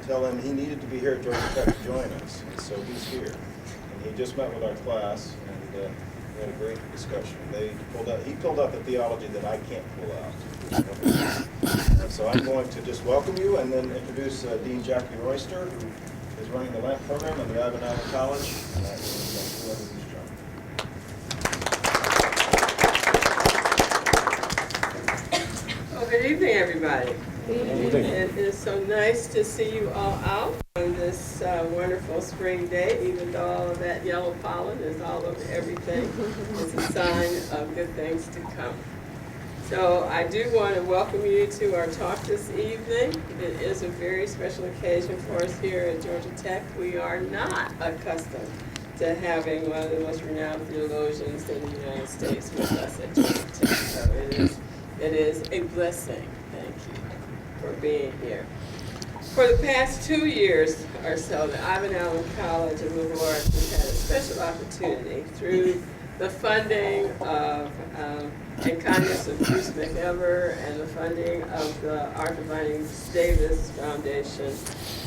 tell him he needed to be here at Georgia Tech to join us, and so he's here. And he just met with our class, and we had a great discussion. He pulled out the theology that I can't pull out. So I'm going to just welcome you and then introduce Dean Jackie Royster, who is running the LAMP program at the Ivan Allen College. And I will introduce John. Well, good evening, everybody. Good evening. It is so nice to see you all out on this wonderful spring day, even though all of that yellow pollen is all over everything. It's a sign of good things to come. So I do want to welcome you to our talk this evening. It is a very special occasion for us here at Georgia Tech. We are not accustomed to having one of the most renowned theologians in the United States with us at Georgia Tech. So it is a blessing. Thank you for being here. For the past 2 years or so, the Ivan Allen College of Liberal Arts has had a special opportunity through the funding of and kindness of Bruce McEver and the funding of the Arthur Vinings Davis Foundation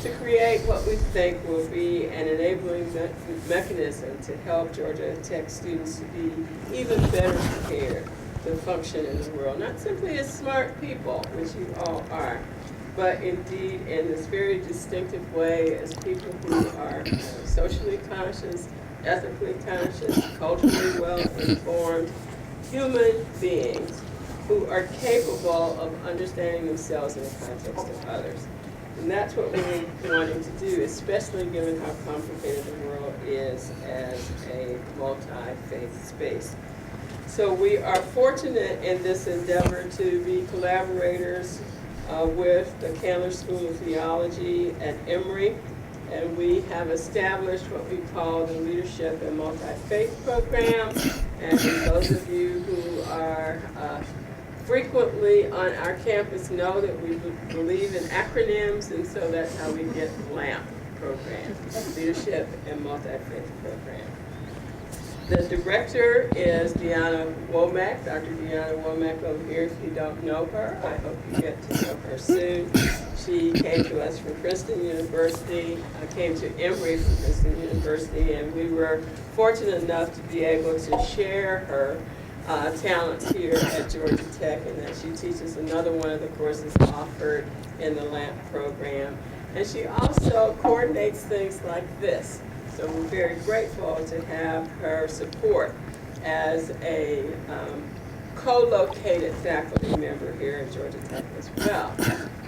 to create what we think will be an enabling mechanism to help Georgia Tech students to be even better prepared to function in the world, not simply as smart people, which you all are, but indeed in this very distinctive way as people who are socially conscious, ethically conscious, culturally well-informed human beings who are capable of understanding themselves in the context of others. And that's what we're wanting to do, especially given how complicated the world is as a multi-faith space. So we are fortunate in this endeavor to be collaborators with the Candler School of Theology at Emory. And we have established what we call the Leadership and Multi-Faith Program. And those of you who are frequently on our campus know that we believe in acronyms, and so that's how we get the LAMP program, Leadership and Multi-Faith Program. The director is Deanna Womack, Dr. Deanna Womack over here. If you don't know her, I hope you get to know her soon. She came to us from Princeton University, came to Emory from Princeton University, and we were fortunate enough to be able to share her talents here at Georgia Tech, and that she teaches another one of the courses offered in the LAMP program. And she also coordinates things like this. So we're very grateful to have her support as a co-located faculty member here at Georgia Tech as well.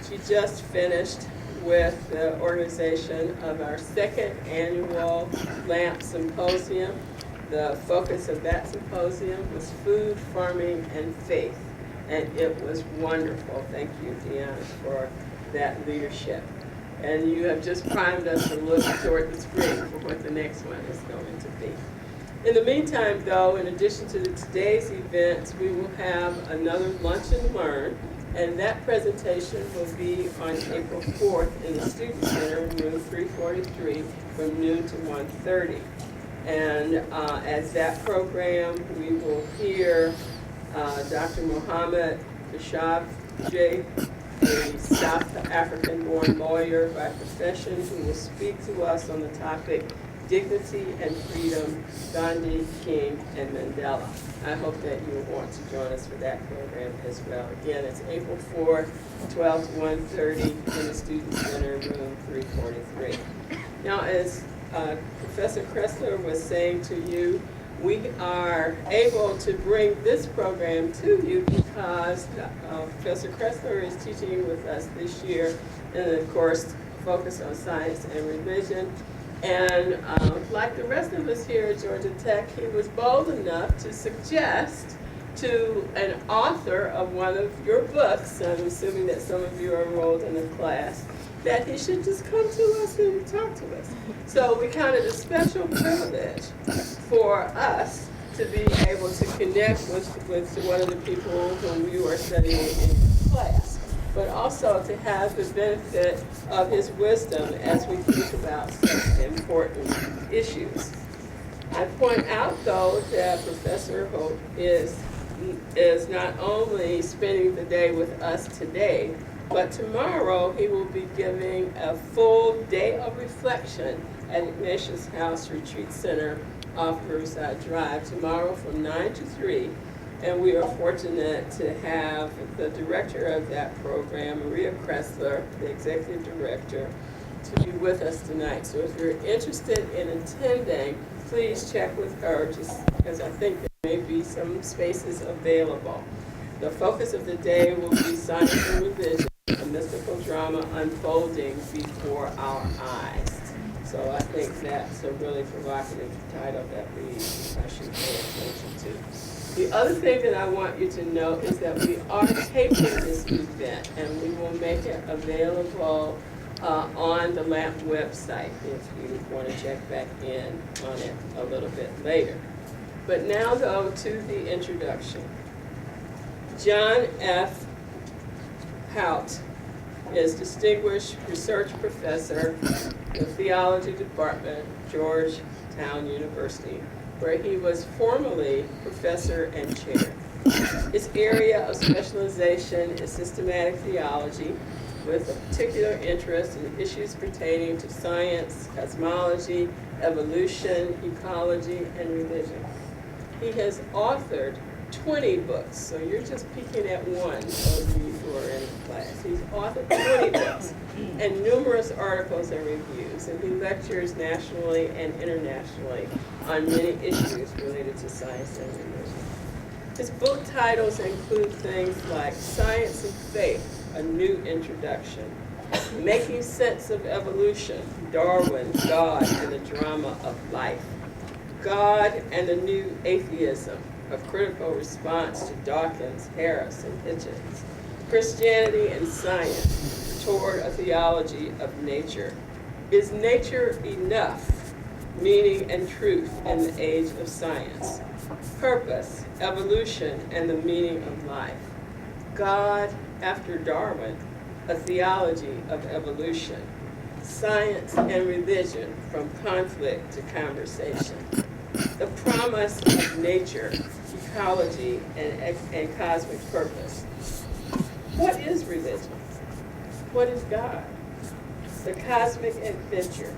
She just finished with the organization of our second annual LAMP Symposium. The focus of that symposium was food, farming, and faith. And it was wonderful. Thank you, Deanna, for that leadership. And you have just primed us to look toward the spring for what the next one is going to be. In the meantime, though, in addition to today's events, we will have another Lunch and Learn, and that presentation will be on April 4th in the Student Center, room 343, from noon to 1:30. And as that program, we will hear Dr. Mohammed Khashoggi, a South African-born lawyer by profession, who will speak to us on the topic Dignity and Freedom, Gandhi, King, and Mandela. I hope that you will want to join us for that program as well. Again, it's April 4th, 12 to 1:30 in the Student Center, room 343. Now, as Professor Kressler was saying to you, we are able to bring this program to you because Professor Kressler is teaching with us this year in the course focused on science and religion. And like the rest of us here at Georgia Tech, he was bold enough to suggest to an author of one of your books, I'm assuming that some of you are enrolled in the class, that he should just come to us and talk to us. So we counted a special privilege for us to be able to connect with one of the people whom you are studying in class, but also to have the benefit of his wisdom as we think about such important issues. I point out, though, that Professor Haught is not only spending the day with us today, But tomorrow, he will be giving a full day of reflection at Ignatius House Retreat Center off Riverside Drive tomorrow from 9 to 3. And we are fortunate to have the director of that program, Maria Kressler, the executive director, to be with us tonight. So if you're interested in attending, please check with her, just because I think there may be some spaces available. The focus of the day will be science and religion, a mystical drama unfolding before our eyes. So I think that's a really provocative title that I should pay attention to. The other thing that I want you to know is that we are taping this event, and we will make it available on the LAMP website if you want to check back in on it a little bit later. But now, though, to the introduction. John F. Haught is Distinguished Research Professor in the Theology Department, Georgetown University, where he was formerly professor and chair. His area of specialization is systematic theology, with a particular interest in issues pertaining to science, cosmology, evolution, ecology, and religion. He has authored 20 books, so you're just peeking at one, those of you who are in class. He's authored 20 books and numerous articles and reviews, and he lectures nationally and internationally on many issues related to science and religion. His book titles include things like Science and Faith, A New Introduction, Making Sense of Evolution, Darwin, God, and the Drama of Life, God and the New Atheism, A Critical Response to Dawkins, Harris, and Hitchens, Christianity and Science, Toward a Theology of Nature, Is Nature Enough? Meaning and Truth in the Age of Science, Purpose, Evolution, and the Meaning of Life, God after Darwin, A Theology of Evolution, Science and Religion from Conflict to Conversation, The Promise of Nature, Ecology, and Cosmic Purpose. What is religion? What is God? The Cosmic Adventure,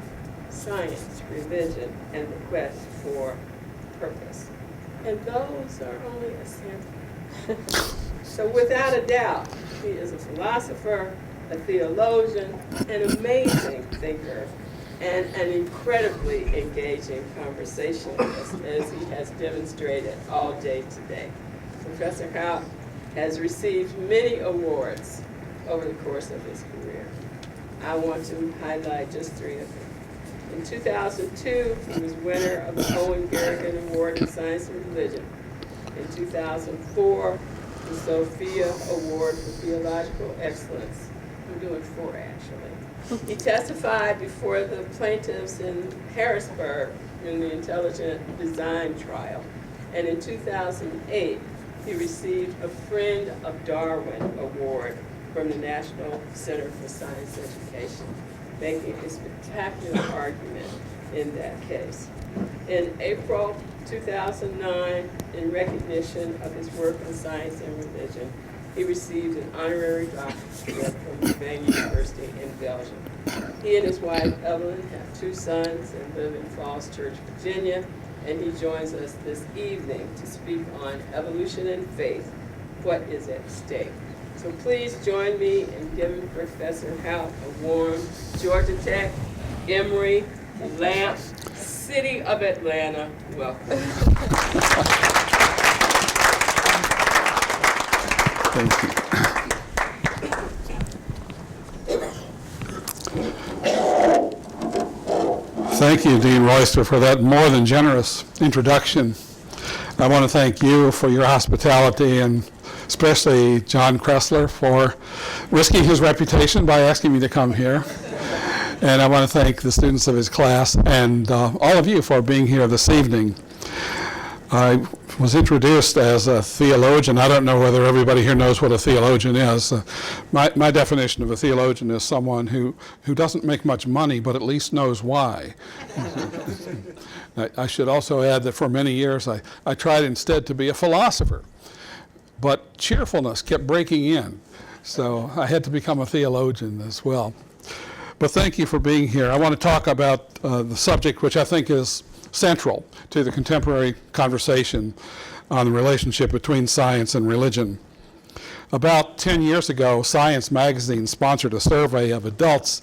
Science, Religion, and the Quest for Purpose. And those are only a sample. So without a doubt, he is a philosopher, a theologian, an amazing thinker, and an incredibly engaging conversationalist, as he has demonstrated all day today. Professor Haught has received many awards over the course of his career. I want to highlight just 3 of them. In 2002, he was winner of the Owen Garrigan Award in Science and Religion. In 2004, the Sophia Award for Theological Excellence. I'm doing 4 actually. He testified before the plaintiffs in Harrisburg in the intelligent design trial. And in 2008, he received a Friend of Darwin Award from the National Center for Science Education, making a spectacular argument in that case. In April 2009, in recognition of his work on science and religion, he received an honorary doctorate from Louvain University in Belgium. He and his wife, Evelyn, have 2 sons and live in Falls Church, Virginia, and he joins us this evening to speak on evolution and faith, what is at stake. So please join me in giving Professor Haught a warm Georgia Tech, Emory, Lamp, City of Atlanta welcome. Thank you. Thank you, Dean Royster, for that more than generous introduction. I want to thank you for your hospitality, and especially John Kressler for risking his reputation by asking me to come here. And I want to thank the students of his class and all of you for being here this evening. I was introduced as a theologian. I don't know whether everybody here knows what a theologian is. My definition of a theologian is someone who doesn't make much money, but at least knows why. I should also add that for many years I tried instead to be a philosopher, but cheerfulness kept breaking in. So I had to become a theologian as well. But thank you for being here. I want to talk about the subject which I think is central to the contemporary conversation on the relationship between science and religion. About 10 years ago, Science magazine sponsored a survey of adults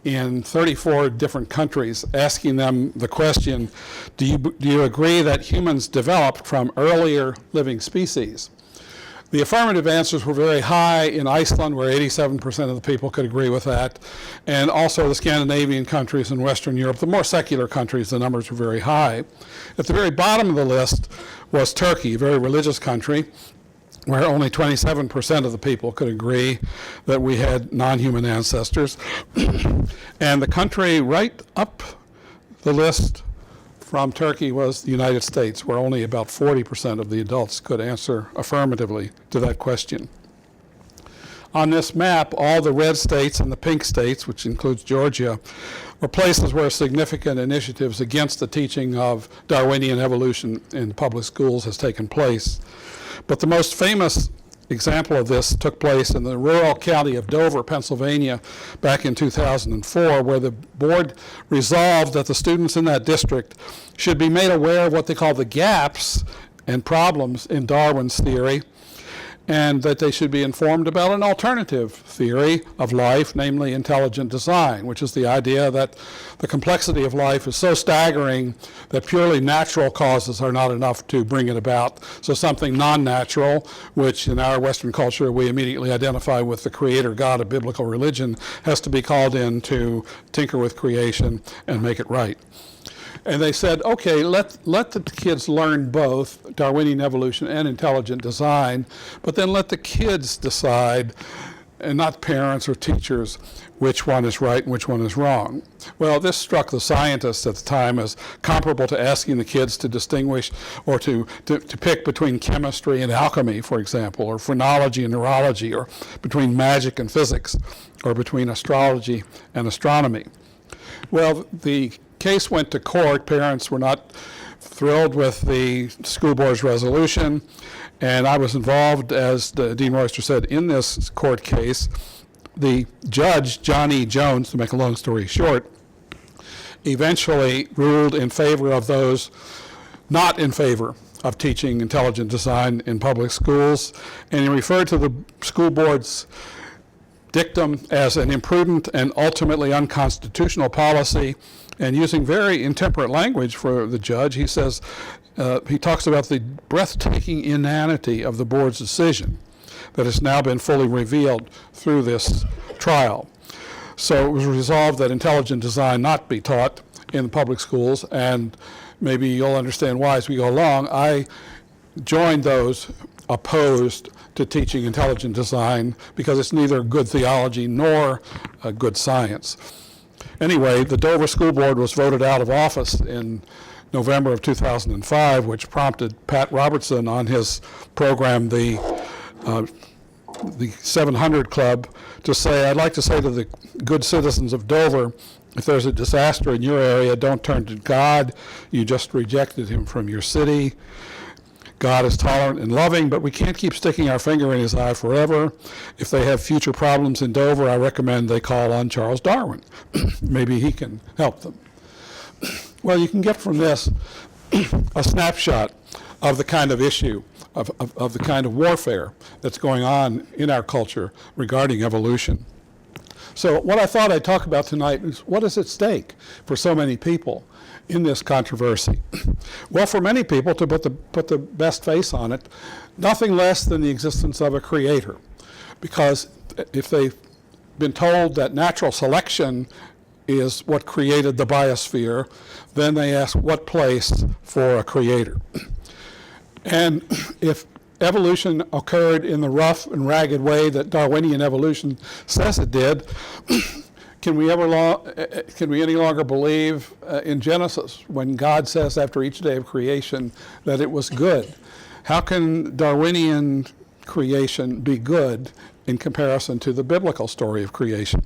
in 34 different countries, asking them the question, do you agree that humans developed from earlier living species? The affirmative answers were very high in Iceland, where 87% of the people could agree with that, and also the Scandinavian countries and Western Europe, the more secular countries, the numbers were very high. At the very bottom of the list was Turkey, a very religious country, where only 27% of the people could agree that we had non-human ancestors. And the country right up the list from Turkey was the United States, where only about 40% of the adults could answer affirmatively to that question. On this map, all the red states and the pink states, which includes Georgia, were places where significant initiatives against the teaching of Darwinian evolution in public schools has taken place. But the most famous example of this took place in the rural county of Dover, Pennsylvania, back in 2004, where the board resolved that the students in that district should be made aware of what they call the gaps and problems in Darwin's theory, and that they should be informed about an alternative theory of life, namely intelligent design, which is the idea that the complexity of life is so staggering that purely natural causes are not enough to bring it about. So something non-natural, which in our Western culture we immediately identify with the creator God of biblical religion, has to be called in to tinker with creation and make it right. And they said, okay, let the kids learn both Darwinian evolution and intelligent design, but then let the kids decide, and not parents or teachers, which one is right and which one is wrong. Well, this struck the scientists at the time as comparable to asking the kids to distinguish or to pick between chemistry and alchemy, for example, or phrenology and neurology, or between magic and physics, or between astrology and astronomy. Well, the case went to court. Parents were not thrilled with the school board's resolution, and I was involved, as Dean Royster said, in this court case. The judge, John E. Jones, to make a long story short, eventually ruled in favor of those not in favor of teaching intelligent design in public schools, and he referred to the school board's dictum as an imprudent and ultimately unconstitutional policy. And using very intemperate language for the judge, he says, he talks about the breathtaking inanity of the board's decision that has now been fully revealed through this trial. So it was resolved that intelligent design not be taught in public schools, and maybe you'll understand why as we go along. I joined those opposed to teaching intelligent design because it's neither good theology nor good science. Anyway, the Dover School Board was voted out of office in November of 2005, which prompted Pat Robertson on his program, the 700 Club, to say, I'd like to say to the good citizens of Dover, if there's a disaster in your area, don't turn to God. You just rejected him from your city. God is tolerant and loving, but we can't keep sticking our finger in his eye forever. If they have future problems in Dover, I recommend they call on Charles Darwin. Maybe he can help them. Well, you can get from this a snapshot of the kind of issue, of the kind of warfare that's going on in our culture regarding evolution. So what I thought I'd talk about tonight is what is at stake for so many people in this controversy. Well, for many people, to put the best face on it, nothing less than the existence of a creator. Because if they've been told that natural selection is what created the biosphere, then they ask what place for a creator. And if evolution occurred in the rough and ragged way that Darwinian evolution says it did, can we any longer believe in Genesis when God says after each day of creation that it was good? How can Darwinian creation be good in comparison to the biblical story of creation?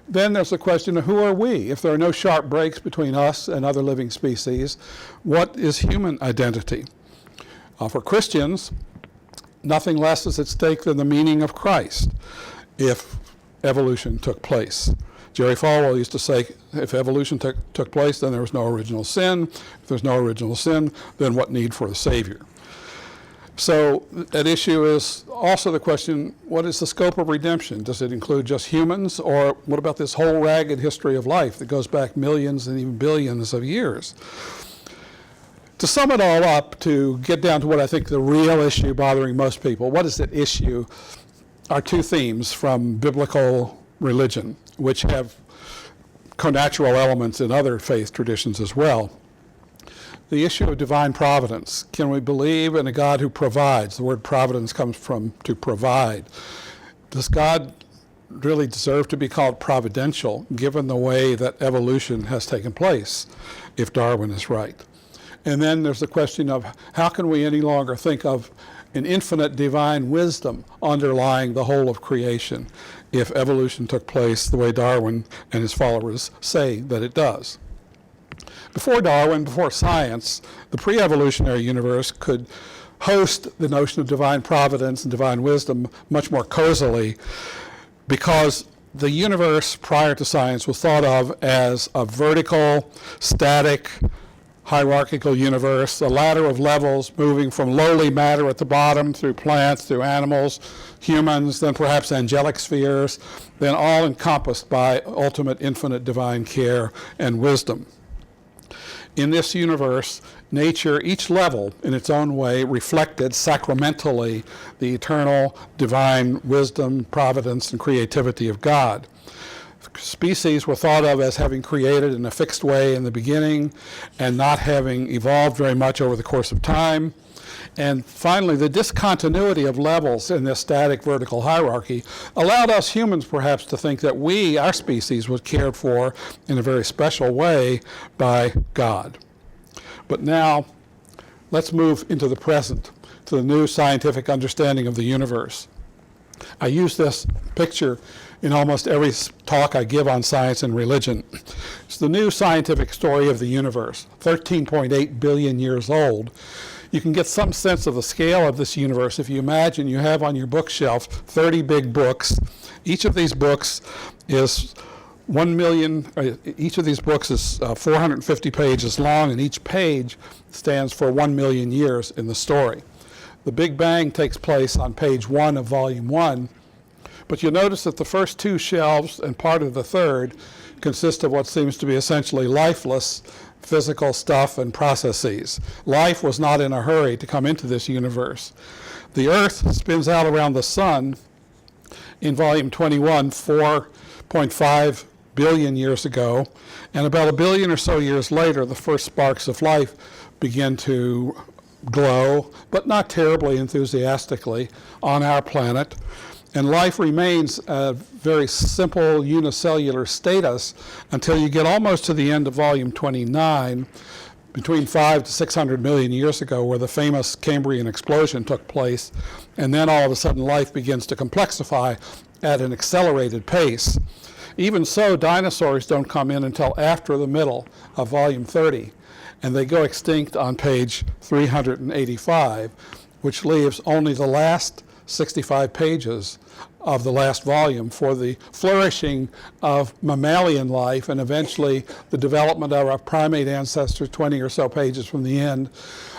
Then there's the question of who are we? If there are no sharp breaks between us and other living species, what is human identity? For Christians, nothing less is at stake than the meaning of Christ if evolution took place. Jerry Falwell used to say, if evolution took place, then there was no original sin. If there's no original sin, then what need for a Savior? So at issue is also the question, what is the scope of redemption? Does it include just humans, or what about this whole ragged history of life that goes back millions and even billions of years? To sum it all up, to get down to what I think the real issue bothering most people, what is at issue, are two themes from biblical religion, which have connatural elements in other faith traditions as well. The issue of divine providence. Can we believe in a God who provides? The word providence comes from to provide. Does God really deserve to be called providential, given the way that evolution has taken place, if Darwin is right? And then there's the question of how can we any longer think of an infinite divine wisdom underlying the whole of creation if evolution took place the way Darwin and his followers say that it does? Before Darwin, before science, the pre-evolutionary universe could host the notion of divine providence and divine wisdom much more cozily, because the universe prior to science was thought of as a vertical, static, hierarchical universe, a ladder of levels moving from lowly matter at the bottom through plants, through animals, humans, then perhaps angelic spheres, then all encompassed by ultimate infinite divine care and wisdom. In this universe, nature, each level in its own way, reflected sacramentally the eternal divine wisdom, providence, and creativity of God. Species were thought of as having created in a fixed way in the beginning and not having evolved very much over the course of time. And finally, the discontinuity of levels in this static vertical hierarchy allowed us humans perhaps to think that we, our species, was cared for in a very special way by God. But now, let's move into the present, to the new scientific understanding of the universe. I use this picture in almost every talk I give on science and religion. It's the new scientific story of the universe, 13.8 billion years old. You can get some sense of the scale of this universe if you imagine you have on your bookshelf 30 big books. Each of these books is 1 million, each of these books is 450 pages long, and each page stands for 1 million years in the story. The Big Bang takes place on page 1 of volume 1, but you'll notice that the first two shelves and part of the third consist of what seems to be essentially lifeless physical stuff and processes. Life was not in a hurry to come into this universe. The Earth spins out around the sun in volume 21, 4.5 billion years ago, and about 1 billion or so years later, the first sparks of life begin to glow, but not terribly enthusiastically, on our planet. And life remains a very simple unicellular status until you get almost to the end of volume 29, between 500 to 600 million years ago, where the famous Cambrian explosion took place. And then all of a sudden life begins to complexify at an accelerated pace. Even so, dinosaurs don't come in until after the middle of volume 30, and they go extinct on page 385, which leaves only the last 65 pages of the last volume for the flourishing of mammalian life and eventually the development of our primate ancestors 20 or so pages from the end.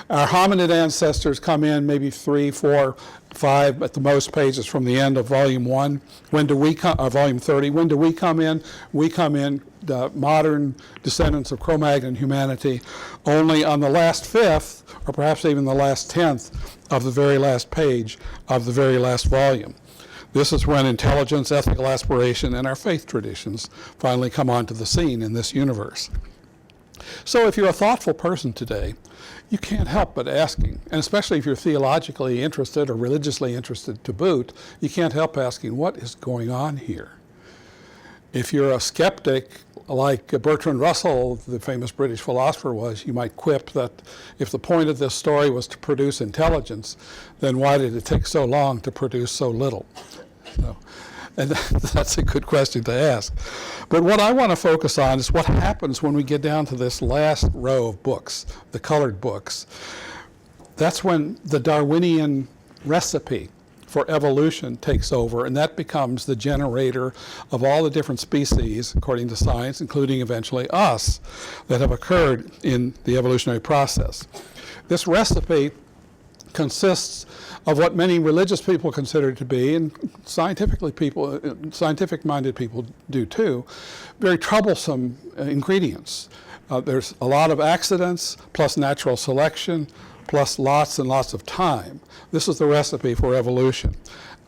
Our hominid ancestors come in maybe 3, 4, 5 at the most pages from the end of volume 1. When do we come, volume 30, when do we come in? We come in, the modern descendants of Cro-Magnon humanity, only on the last fifth, or perhaps even the last 10th of the very last page of the very last volume. This is when intelligence, ethical aspiration, and our faith traditions finally come onto the scene in this universe. So if you're a thoughtful person today, you can't help but asking, and especially if you're theologically interested or religiously interested to boot, you can't help asking, what is going on here? If you're a skeptic, like Bertrand Russell, the famous British philosopher, was, you might quip that if the point of this story was to produce intelligence, then why did it take so long to produce so little? And that's a good question to ask. But what I want to focus on is what happens when we get down to this last row of books, the colored books. That's when the Darwinian recipe for evolution takes over, and that becomes the generator of all the different species, according to science, including eventually us, that have occurred in the evolutionary process. This recipe consists of what many religious people consider to be, and scientific-minded people do too, very troublesome ingredients. There's a lot of accidents, plus natural selection, plus lots and lots of time. This is the recipe for evolution.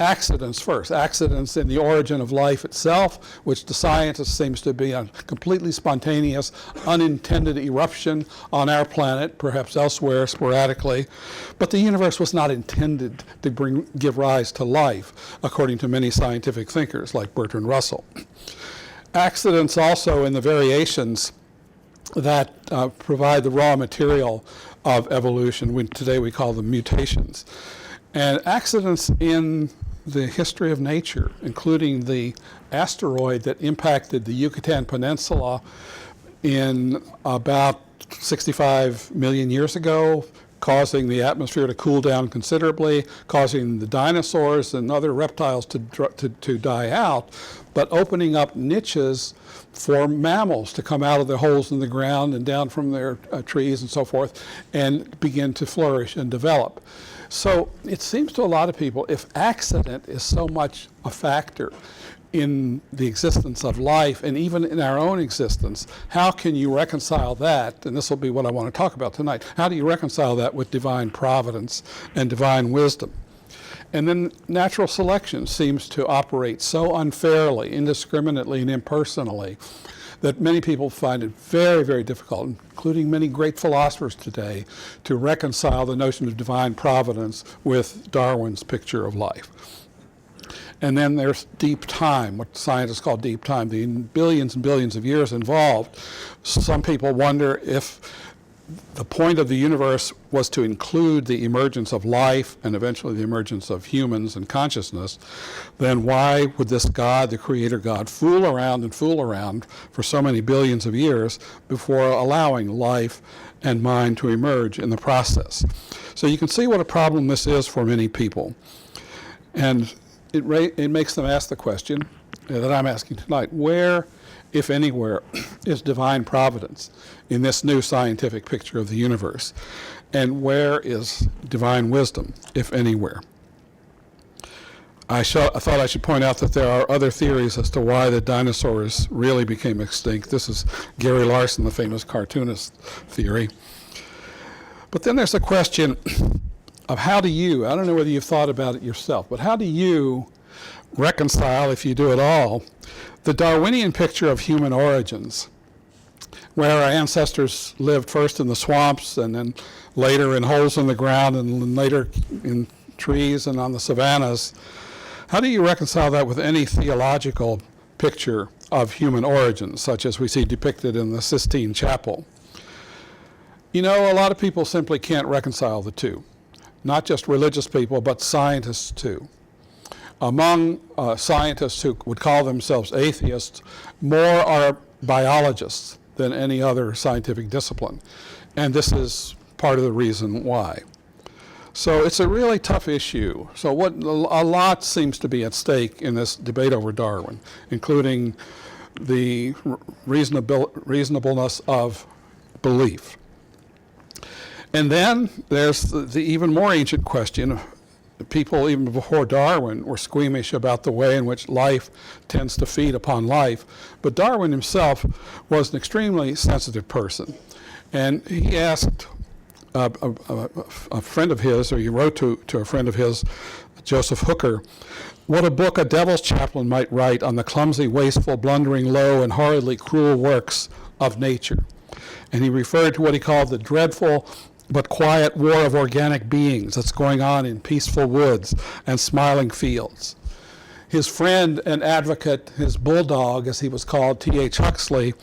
Accidents first. Accidents in the origin of life itself, which to scientists seems to be a completely spontaneous, unintended eruption on our planet, perhaps elsewhere sporadically. But the universe was not intended to give rise to life, according to many scientific thinkers like Bertrand Russell. Accidents also in the variations that provide the raw material of evolution. Today we call them mutations. And accidents in the history of nature, including the asteroid that impacted the Yucatan Peninsula in about 65 million years ago, causing the atmosphere to cool down considerably, causing the dinosaurs and other reptiles to die out, but opening up niches for mammals to come out of the holes in the ground and down from their trees and so forth and begin to flourish and develop. So it seems to a lot of people, if accident is so much a factor in the existence of life and even in our own existence, how can you reconcile that? And this will be what I want to talk about tonight. How do you reconcile that with divine providence and divine wisdom? And then natural selection seems to operate so unfairly, indiscriminately, and impersonally that many people find it very, very difficult, including many great philosophers today, to reconcile the notion of divine providence with Darwin's picture of life. And then there's deep time, what scientists call deep time, the billions and billions of years involved. Some people wonder if the point of the universe was to include the emergence of life and eventually the emergence of humans and consciousness, then why would this God, the creator God, fool around for so many billions of years before allowing life and mind to emerge in the process? So you can see what a problem this is for many people. And it makes them ask the question that I'm asking tonight: where, if anywhere, is divine providence in this new scientific picture of the universe? And where is divine wisdom, if anywhere? I thought I should point out that there are other theories as to why the dinosaurs really became extinct. This is Gary Larson, the famous cartoonist theory. But then there's the question of how do you, I don't know whether you've thought about it yourself, but how do you reconcile, if you do at all, the Darwinian picture of human origins, where our ancestors lived first in the swamps and then later in holes in the ground and then later in trees and on the savannas? How do you reconcile that with any theological picture of human origins, such as we see depicted in the Sistine Chapel? You know, a lot of people simply can't reconcile the two. Not just religious people, but scientists too. Among scientists who would call themselves atheists, more are biologists than any other scientific discipline. And this is part of the reason why. So it's a really tough issue. So a lot seems to be at stake in this debate over Darwin, including the reasonableness of belief. And then there's the even more ancient question. People, even before Darwin, were squeamish about the way in which life tends to feed upon life. But Darwin himself was an extremely sensitive person. And he asked a friend of his, or he wrote to a friend of his, Joseph Hooker, what a book a devil's chaplain might write on the clumsy, wasteful, blundering, low, and horridly cruel works of nature. And he referred to what he called the dreadful but quiet war of organic beings that's going on in peaceful woods and smiling fields. His friend and advocate, his bulldog, as he was called, T.H. Huxley,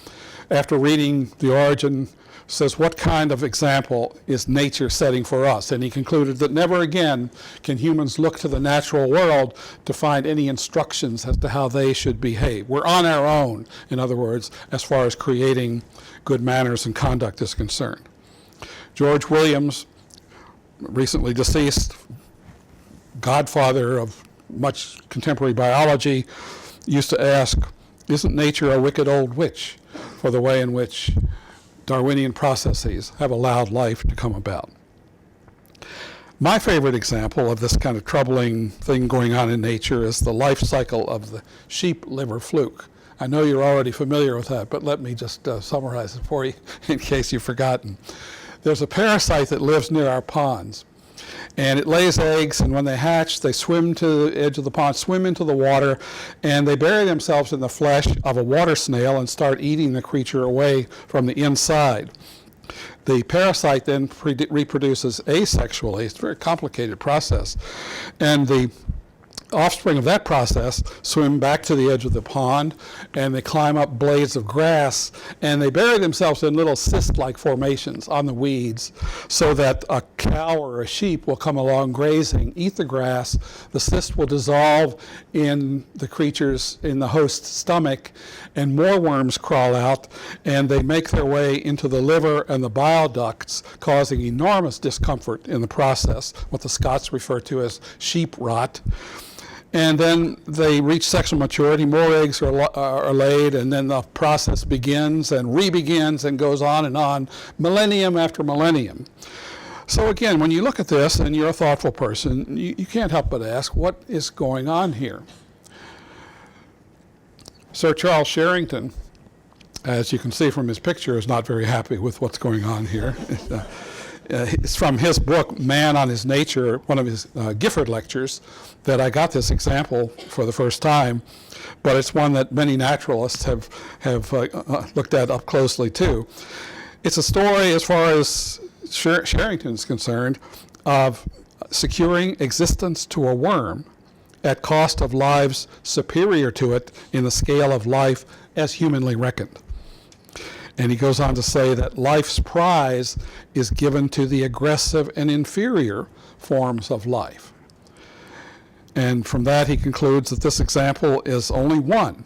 after reading The Origin, says, what kind of example is nature setting for us? And he concluded that never again can humans look to the natural world to find any instructions as to how they should behave. We're on our own, in other words, as far as creating good manners and conduct is concerned. George Williams, recently deceased, godfather of much contemporary biology, used to ask, isn't nature a wicked old witch for the way in which Darwinian processes have allowed life to come about? My favorite example of this kind of troubling thing going on in nature is the life cycle of the sheep liver fluke. I know you're already familiar with that, but let me just summarize it for you in case you've forgotten. There's a parasite that lives near our ponds, and it lays eggs, and when they hatch, they swim to the edge of the pond, swim into the water, and they bury themselves in the flesh of a water snail and start eating the creature away from the inside. The parasite then reproduces asexually. It's a very complicated process. And the offspring of that process swim back to the edge of the pond, and they climb up blades of grass, and they bury themselves in little cyst-like formations on the weeds so that a cow or a sheep will come along grazing, eat the grass, the cyst will dissolve in the creatures in the host's stomach, and more worms crawl out, and they make their way into the liver and the bile ducts, causing enormous discomfort in the process, what the Scots refer to as sheep rot. And then they reach sexual maturity, more eggs are laid, and then the process begins and re-begins and goes on, millennium after millennium. So again, when you look at this and you're a thoughtful person, you can't help but ask, what is going on here? Sir Charles Sherrington, as you can see from his picture, is not very happy with what's going on here. It's from his book, Man on His Nature, one of his Gifford lectures, that I got this example for the first time, but it's one that many naturalists have looked at up closely too. It's a story, as far as Sherrington is concerned, of securing existence to a worm at cost of lives superior to it in the scale of life as humanly reckoned. And he goes on to say that life's prize is given to the aggressive and inferior forms of life. And from that he concludes that this example is only one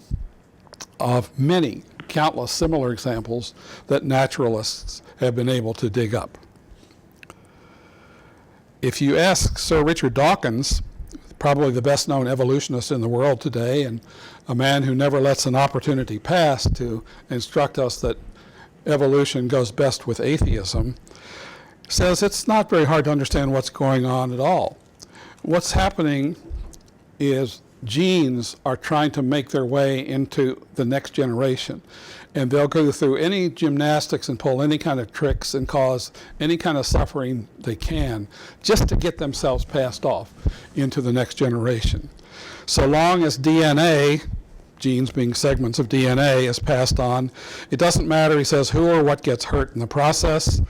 of many, countless similar examples that naturalists have been able to dig up. If you ask Sir Richard Dawkins, probably the best known evolutionist in the world today, and a man who never lets an opportunity pass to instruct us that evolution goes best with atheism, says it's not very hard to understand what's going on at all. What's happening is genes are trying to make their way into the next generation, and they'll go through any gymnastics and pull any kind of tricks and cause any kind of suffering they can just to get themselves passed off into the next generation. So long as DNA, genes being segments of DNA, is passed on, it doesn't matter, he says, who or what gets hurt in the process.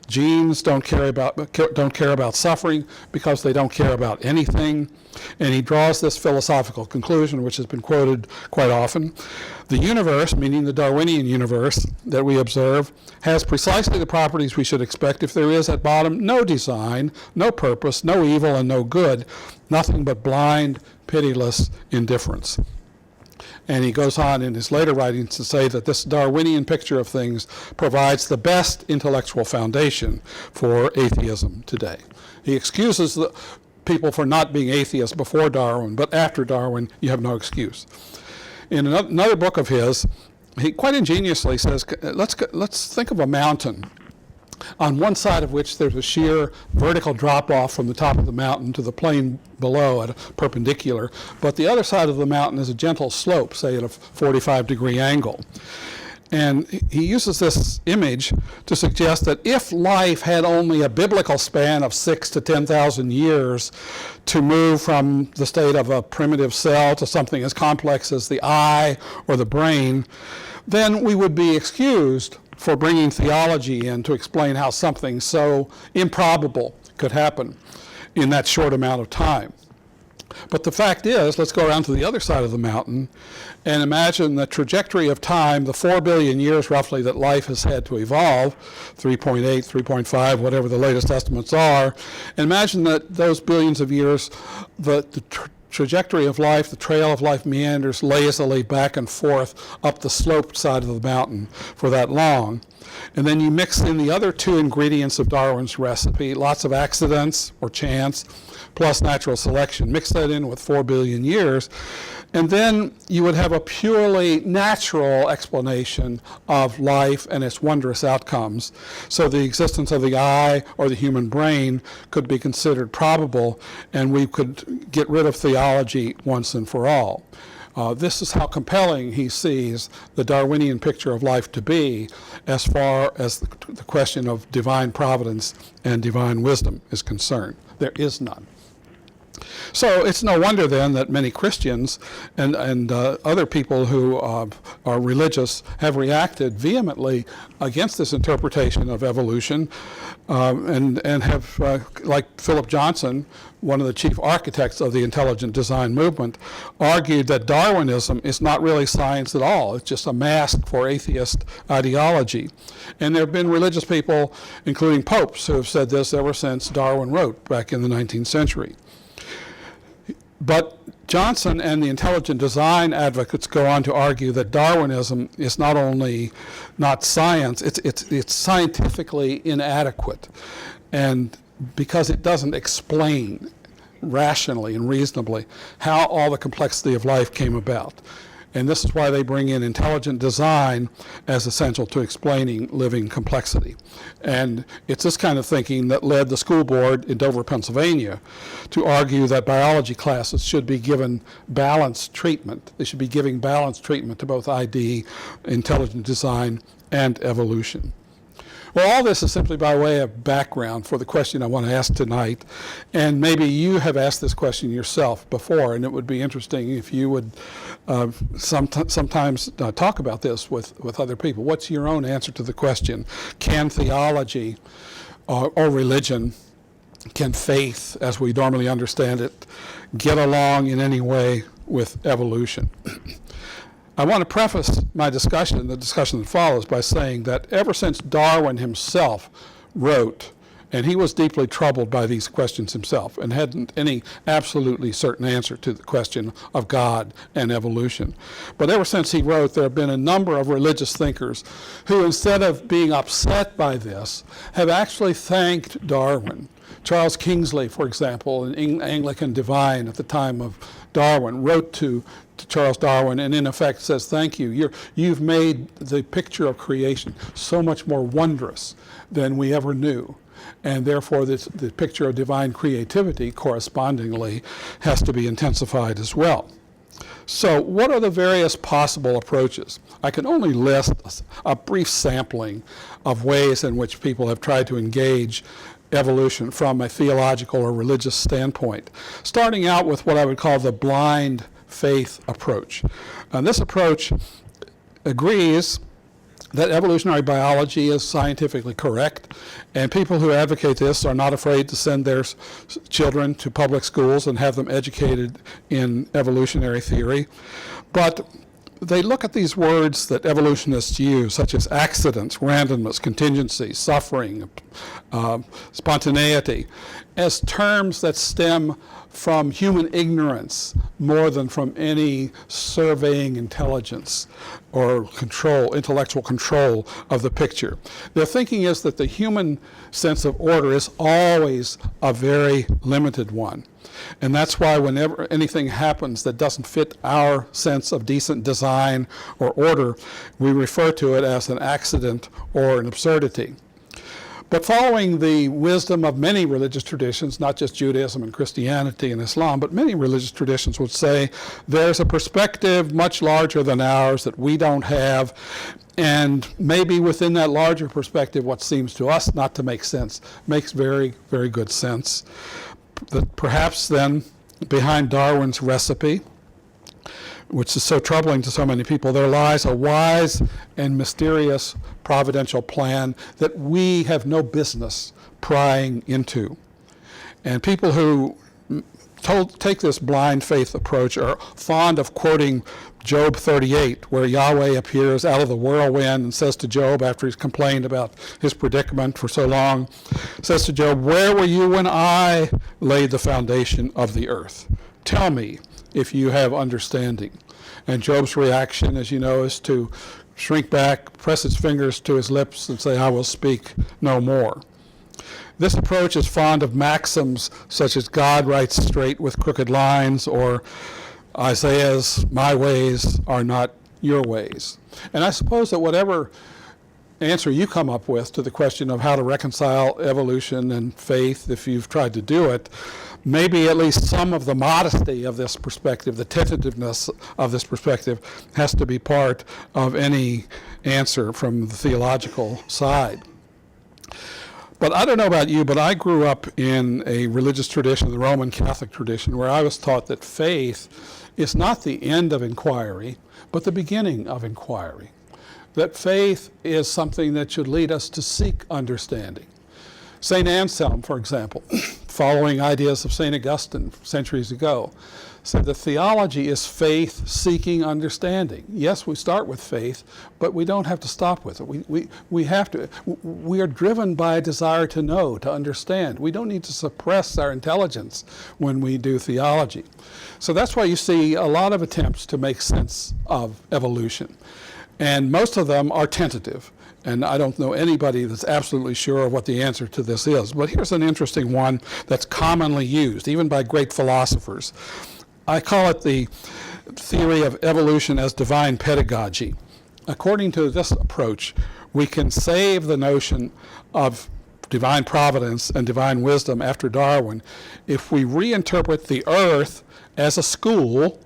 Genes don't care about suffering because they don't care about anything. And he draws this philosophical conclusion, which has been quoted quite often. The universe, meaning the Darwinian universe that we observe, has precisely the properties we should expect if there is at bottom no design, no purpose, no evil, and no good, nothing but blind, pitiless indifference. And he goes on in his later writings to say that this Darwinian picture of things provides the best intellectual foundation for atheism today. He excuses the people for not being atheists before Darwin, but after Darwin, you have no excuse. In another book of his, he quite ingeniously says, let's think of a mountain, on one side of which there's a sheer vertical drop-off from the top of the mountain to the plain below at a perpendicular, but the other side of the mountain is a gentle slope, say at a 45-degree angle. And he uses this image to suggest that if life had only a biblical span of 6,000 to 10,000 years to move from the state of a primitive cell to something as complex as the eye or the brain, then we would be excused for bringing theology in to explain how something so improbable could happen in that short amount of time. But the fact is, let's go around to the other side of the mountain and imagine the trajectory of time, the 4 billion years roughly that life has had to evolve, 3.8, 3.5, whatever the latest estimates are. And imagine that those billions of years, the trajectory of life, the trail of life meanders lazily back and forth up the sloped side of the mountain for that long. And then you mix in the other two ingredients of Darwin's recipe, lots of accidents or chance, plus natural selection. Mix that in with 4 billion years, and then you would have a purely natural explanation of life and its wondrous outcomes. So the existence of the eye or the human brain could be considered probable, and we could get rid of theology once and for all. This is how compelling he sees the Darwinian picture of life to be as far as the question of divine providence and divine wisdom is concerned. There is none. So it's no wonder then that many Christians and other people who are religious have reacted vehemently against this interpretation of evolution and have, like Philip Johnson, one of the chief architects of the intelligent design movement, argued that Darwinism is not really science at all. It's just a mask for atheist ideology. And there have been religious people, including popes, who have said this ever since Darwin wrote back in the 19th century. But Johnson and the intelligent design advocates go on to argue that Darwinism is not only not science, it's scientifically inadequate. And because it doesn't explain rationally and reasonably how all the complexity of life came about. And this is why they bring in intelligent design as essential to explaining living complexity. And it's this kind of thinking that led the school board in Dover, Pennsylvania, to argue that biology classes should be given balanced treatment. They should be giving balanced treatment to both ID, intelligent design, and evolution. Well, all this is simply by way of background for the question I want to ask tonight. And maybe you have asked this question yourself before, and it would be interesting if you would sometimes talk about this with other people. What's your own answer to the question? Can theology or religion, can faith, as we normally understand it, get along in any way with evolution? I want to preface my discussion, the discussion that follows, by saying that ever since Darwin himself wrote, and he was deeply troubled by these questions himself and hadn't any absolutely certain answer to the question of God and evolution. But ever since he wrote, there have been a number of religious thinkers who, instead of being upset by this, have actually thanked Darwin. Charles Kingsley, for example, an Anglican divine at the time of Darwin, wrote to Charles Darwin and in effect says, thank you. You've made the picture of creation so much more wondrous than we ever knew. And therefore the picture of divine creativity correspondingly has to be intensified as well. So what are the various possible approaches? I can only list a brief sampling of ways in which people have tried to engage evolution from a theological or religious standpoint, starting out with what I would call the blind faith approach. And this approach agrees that evolutionary biology is scientifically correct, and people who advocate this are not afraid to send their children to public schools and have them educated in evolutionary theory. But they look at these words that evolutionists use, such as accidents, randomness, contingency, suffering, spontaneity, as terms that stem from human ignorance more than from any surveying intelligence or control, intellectual control of the picture. Their thinking is that the human sense of order is always a very limited one. And that's why whenever anything happens that doesn't fit our sense of decent design or order, we refer to it as an accident or an absurdity. But following the wisdom of many religious traditions, not just Judaism and Christianity and Islam, but many religious traditions would say there's a perspective much larger than ours that we don't have, and maybe within that larger perspective what seems to us not to make sense makes very, very good sense. That perhaps then behind Darwin's recipe, which is so troubling to so many people, there lies a wise and mysterious providential plan that we have no business prying into. And people who take this blind faith approach are fond of quoting Job 38, where Yahweh appears out of the whirlwind and says to Job, after he's complained about his predicament for so long, says to Job, "Where were you when I laid the foundation of the earth? Tell me if you have understanding." And Job's reaction, as you know, is to shrink back, press his fingers to his lips, and say, "I will speak no more." This approach is fond of maxims such as God writes straight with crooked lines, or Isaiah's "my ways are not your ways." And I suppose that whatever answer you come up with to the question of how to reconcile evolution and faith, if you've tried to do it, maybe at least some of the modesty of this perspective, the tentativeness of this perspective, has to be part of any answer from the theological side. But I don't know about you, but I grew up in a religious tradition, the Roman Catholic tradition, where I was taught that faith is not the end of inquiry, but the beginning of inquiry. That faith is something that should lead us to seek understanding. St. Anselm, for example, following ideas of St. Augustine centuries ago, said that theology is faith seeking understanding. Yes, we start with faith, but we don't have to stop with it. We are driven by a desire to know, to understand. We don't need to suppress our intelligence when we do theology. So that's why you see a lot of attempts to make sense of evolution. And most of them are tentative. And I don't know anybody that's absolutely sure of what the answer to this is. But here's an interesting one that's commonly used, even by great philosophers. I call it the theory of evolution as divine pedagogy. According to this approach, we can save the notion of divine providence and divine wisdom after Darwin if we reinterpret the earth as a school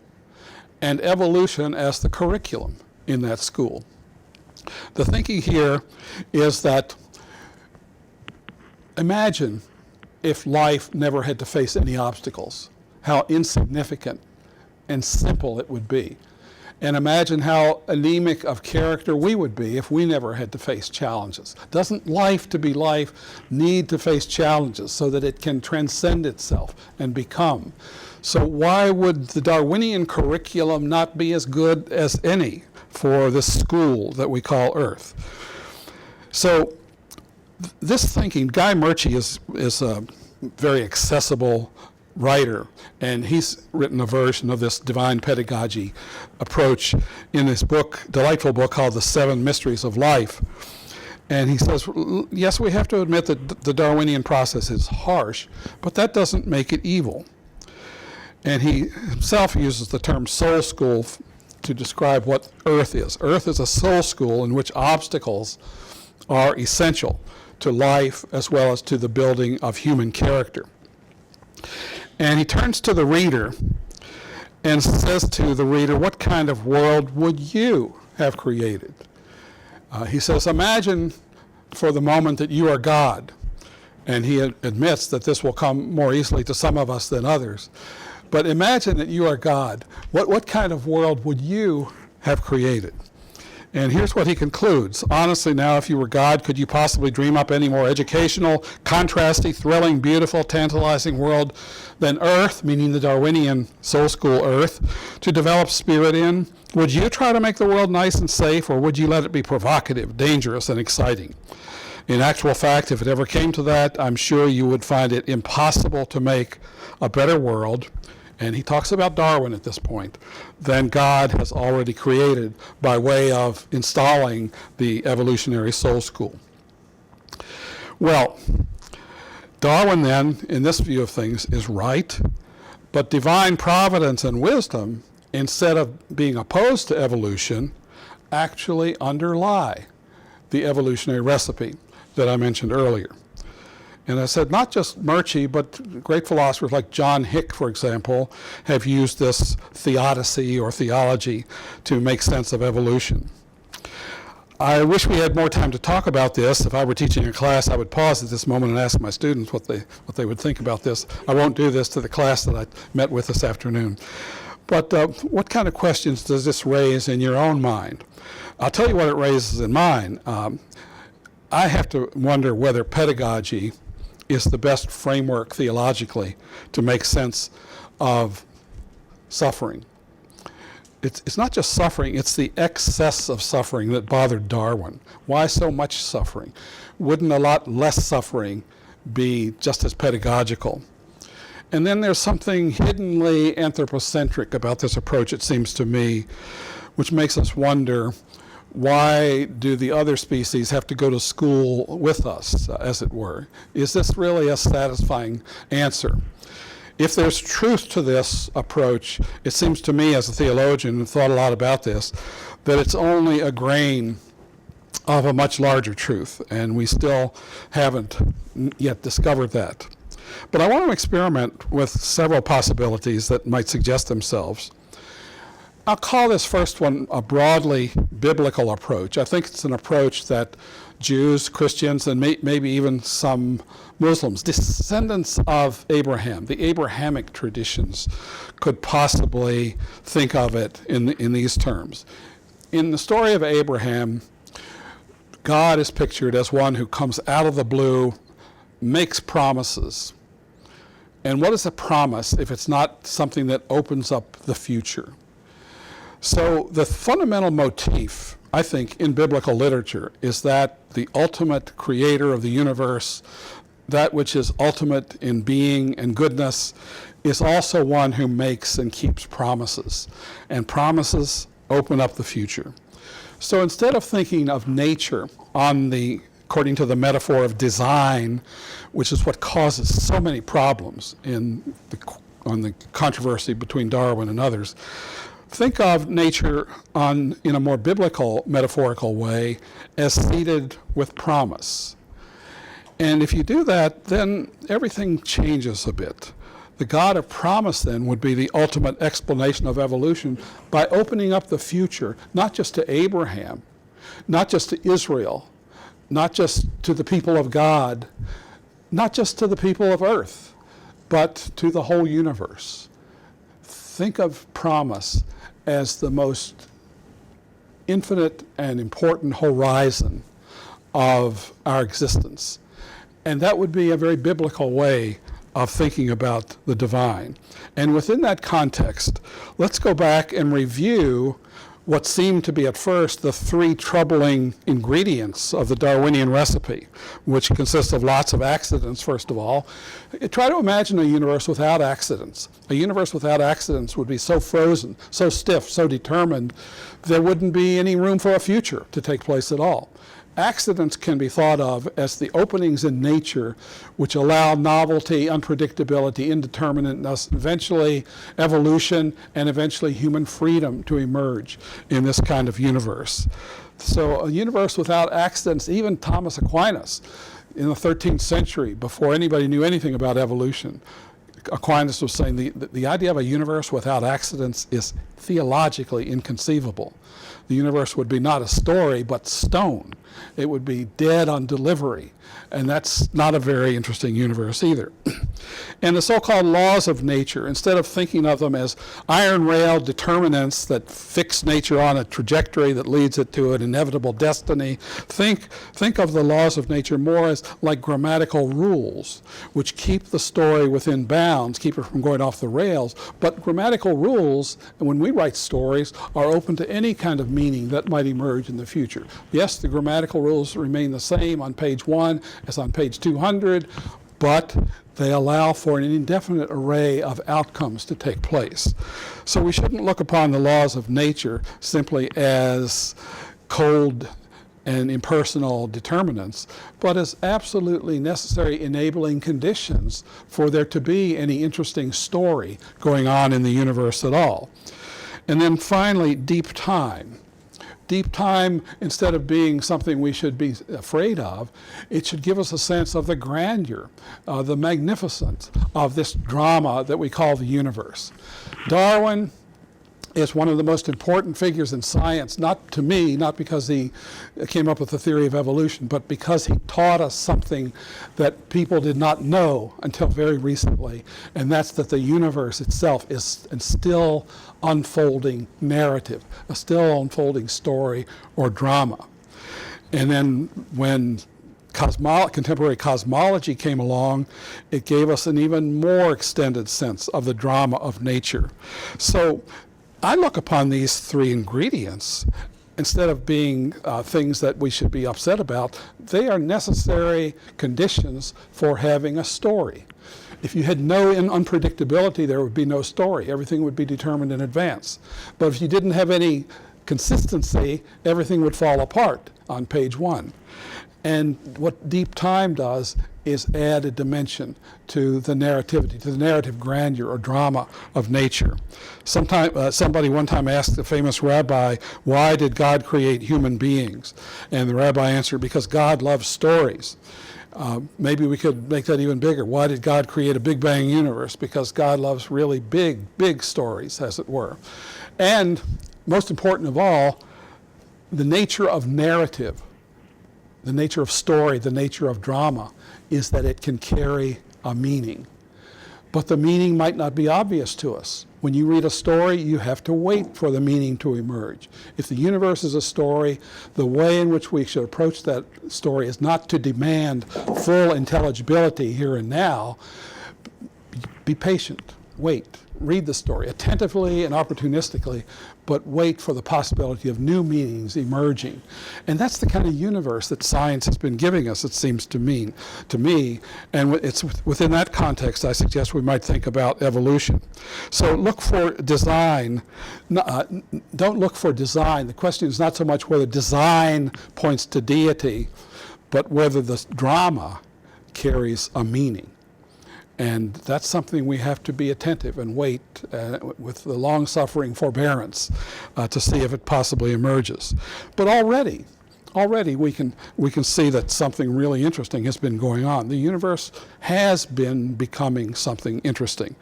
and evolution as the curriculum in that school. The thinking here is that imagine if life never had to face any obstacles, how insignificant and simple it would be. And imagine how anemic of character we would be if we never had to face challenges. Doesn't life to be life need to face challenges so that it can transcend itself and become? So why would the Darwinian curriculum not be as good as any for this school that we call Earth? So this thinking, Guy Murchie is a very accessible writer, and he's written a version of this divine pedagogy approach in this book, delightful book called The Seven Mysteries of Life. And he says, yes, we have to admit that the Darwinian process is harsh, but that doesn't make it evil. And he himself uses the term soul school to describe what Earth is. Earth is a soul school in which obstacles are essential to life as well as to the building of human character. And he turns to the reader and says to the reader, what kind of world would you have created? He says, imagine for the moment that you are God. And he admits that this will come more easily to some of us than others. But imagine that you are God. What kind of world would you have created? And here's what he concludes. Honestly, now, if you were God, could you possibly dream up any more educational, contrasty, thrilling, beautiful, tantalizing world than Earth, meaning the Darwinian soul school Earth, to develop spirit in? Would you try to make the world nice and safe, or would you let it be provocative, dangerous, and exciting? In actual fact, if it ever came to that, I'm sure you would find it impossible to make a better world, and he talks about Darwin at this point, than God has already created by way of installing the evolutionary soul school. Well, Darwin then, in this view of things, is right, but divine providence and wisdom, instead of being opposed to evolution, actually underlie the evolutionary recipe that I mentioned earlier. And I said not just Murchie, but great philosophers like John Hick, for example, have used this theodicy or theology to make sense of evolution. I wish we had more time to talk about this. If I were teaching a class, I would pause at this moment and ask my students what they would think about this. I won't do this to the class that I met with this afternoon. But what kind of questions does this raise in your own mind? I'll tell you what it raises in mine. I have to wonder whether pedagogy is the best framework theologically to make sense of suffering. It's not just suffering, it's the excess of suffering that bothered Darwin. Why so much suffering? Wouldn't a lot less suffering be just as pedagogical? And then there's something hiddenly anthropocentric about this approach, it seems to me, which makes us wonder Why do the other species have to go to school with us, as it were? Is this really a satisfying answer? If there's truth to this approach, it seems to me as a theologian who thought a lot about this, that it's only a grain of a much larger truth, and we still haven't yet discovered that. But I want to experiment with several possibilities that might suggest themselves. I'll call this first one a broadly biblical approach. I think it's an approach that Jews, Christians, and maybe even some Muslims, descendants of Abraham, the Abrahamic traditions, could possibly think of it in these terms. In the story of Abraham, God is pictured as one who comes out of the blue, makes promises. And what is a promise if it's not something that opens up the future? So the fundamental motif, I think, in biblical literature is that the ultimate creator of the universe, that which is ultimate in being and goodness, is also one who makes and keeps promises. And promises open up the future. So instead of thinking of nature according to the metaphor of design, which is what causes so many problems on the controversy between Darwin and others, think of nature in a more biblical, metaphorical way as seeded with promise. And if you do that, then everything changes a bit. The God of promise then would be the ultimate explanation of evolution by opening up the future, not just to Abraham, not just to Israel, not just to the people of God, not just to the people of earth, but to the whole universe. Think of promise as the most infinite and important horizon of our existence. And that would be a very biblical way of thinking about the divine. And within that context, let's go back and review what seemed to be at first the three troubling ingredients of the Darwinian recipe, which consists of lots of accidents, first of all. Try to imagine a universe without accidents. A universe without accidents would be so frozen, so stiff, so determined, there wouldn't be any room for a future to take place at all. Accidents can be thought of as the openings in nature which allow novelty, unpredictability, indeterminateness, eventually evolution, and eventually human freedom to emerge in this kind of universe. So a universe without accidents, even Thomas Aquinas in the 13th century, before anybody knew anything about evolution, Aquinas was saying the idea of a universe without accidents is theologically inconceivable. The universe would be not a story, but stone. It would be dead on delivery. And that's not a very interesting universe either. And the so-called laws of nature, instead of thinking of them as iron rail determinants that fix nature on a trajectory that leads it to an inevitable destiny, think of the laws of nature more as like grammatical rules, which keep the story within bounds, keep it from going off the rails. But grammatical rules, and when we write stories, are open to any kind of meaning that might emerge in the future. Yes, the grammatical rules remain the same on page 1 as on page 200, but they allow for an indefinite array of outcomes to take place. So we shouldn't look upon the laws of nature simply as cold and impersonal determinants, but as absolutely necessary enabling conditions for there to be any interesting story going on in the universe at all. And then finally, deep time. Deep time, instead of being something we should be afraid of, it should give us a sense of the grandeur, the magnificence of this drama that we call the universe. Darwin is one of the most important figures in science, not to me, not because he came up with the theory of evolution, but because he taught us something that people did not know until very recently, and that's that the universe itself is a still unfolding narrative, a still unfolding story or drama. And then when contemporary cosmology came along, it gave us an even more extended sense of the drama of nature. So I look upon these three ingredients, instead of being things that we should be upset about, they are necessary conditions for having a story. If you had no unpredictability, there would be no story. Everything would be determined in advance. But if you didn't have any consistency, everything would fall apart on page 1. And what deep time does is add a dimension to the narrativity, to the narrative grandeur or drama of nature. Somebody one time asked a famous rabbi, why did God create human beings? And the rabbi answered, because God loves stories. Maybe we could make that even bigger. Why did God create a Big Bang universe? Because God loves really big stories, as it were. And most important of all, the nature of narrative, the nature of story, the nature of drama, is that it can carry a meaning. But the meaning might not be obvious to us. When you read a story, you have to wait for the meaning to emerge. If the universe is a story, the way in which we should approach that story is not to demand full intelligibility here and now. Be patient, wait, read the story attentively and opportunistically, but wait for the possibility of new meanings emerging. And that's the kind of universe that science has been giving us, it seems to me. And it's within that context, I suggest we might think about evolution. So look for design. Don't look for design. The question is not so much whether design points to deity, but whether the drama carries a meaning. And that's something we have to be attentive and wait with the long-suffering forbearance to see if it possibly emerges. But already we can see that something really interesting has been going on. The universe has been becoming something interesting.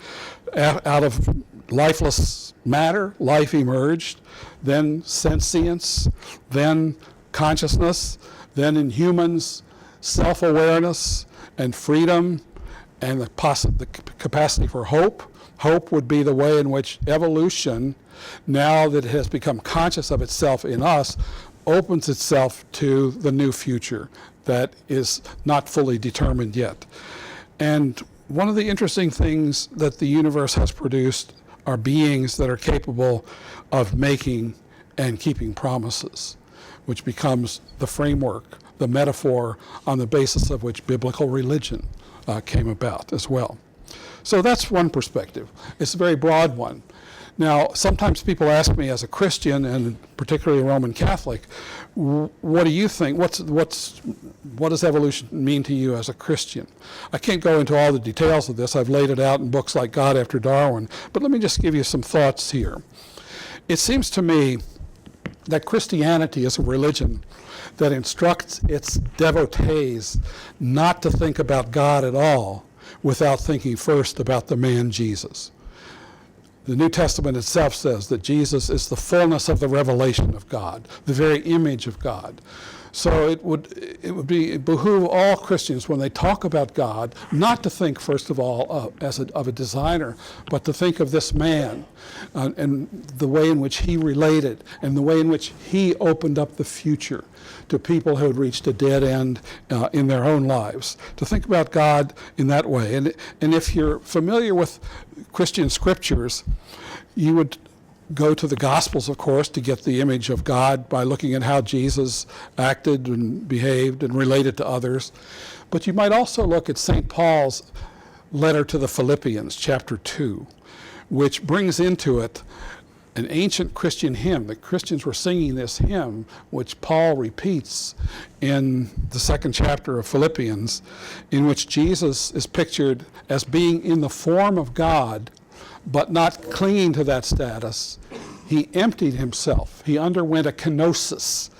Out of lifeless matter, life emerged, then sentience, then consciousness, then in humans, self-awareness and freedom, and the capacity for hope. Hope would be the way in which evolution, now that it has become conscious of itself in us, opens itself to the new future that is not fully determined yet. And one of the interesting things that the universe has produced are beings that are capable of making and keeping promises, which becomes the framework, the metaphor on the basis of which biblical religion came about as well. So that's one perspective. It's a very broad one. Now, sometimes people ask me as a Christian, and particularly a Roman Catholic, what do you think? What does evolution mean to you as a Christian? I can't go into all the details of this. I've laid it out in books like God After Darwin, but let me just give you some thoughts here. It seems to me that Christianity is a religion that instructs its devotees not to think about God at all without thinking first about the man Jesus. The New Testament itself says that Jesus is the fullness of the revelation of God, the very image of God. So it would behoove all Christians when they talk about God not to think first of all of a designer, but to think of this man and the way in which he related and the way in which he opened up the future to people who had reached a dead end in their own lives. To think about God in that way. And if you're familiar with Christian scriptures, you would go to the Gospels, of course, to get the image of God by looking at how Jesus acted and behaved and related to others. But you might also look at St. Paul's letter to the Philippians, chapter 2, which brings into it an ancient Christian hymn. The Christians were singing this hymn, which Paul repeats in the second chapter of Philippians, in which Jesus is pictured as being in the form of God, but not clinging to that status. He emptied himself. He underwent a kenosis,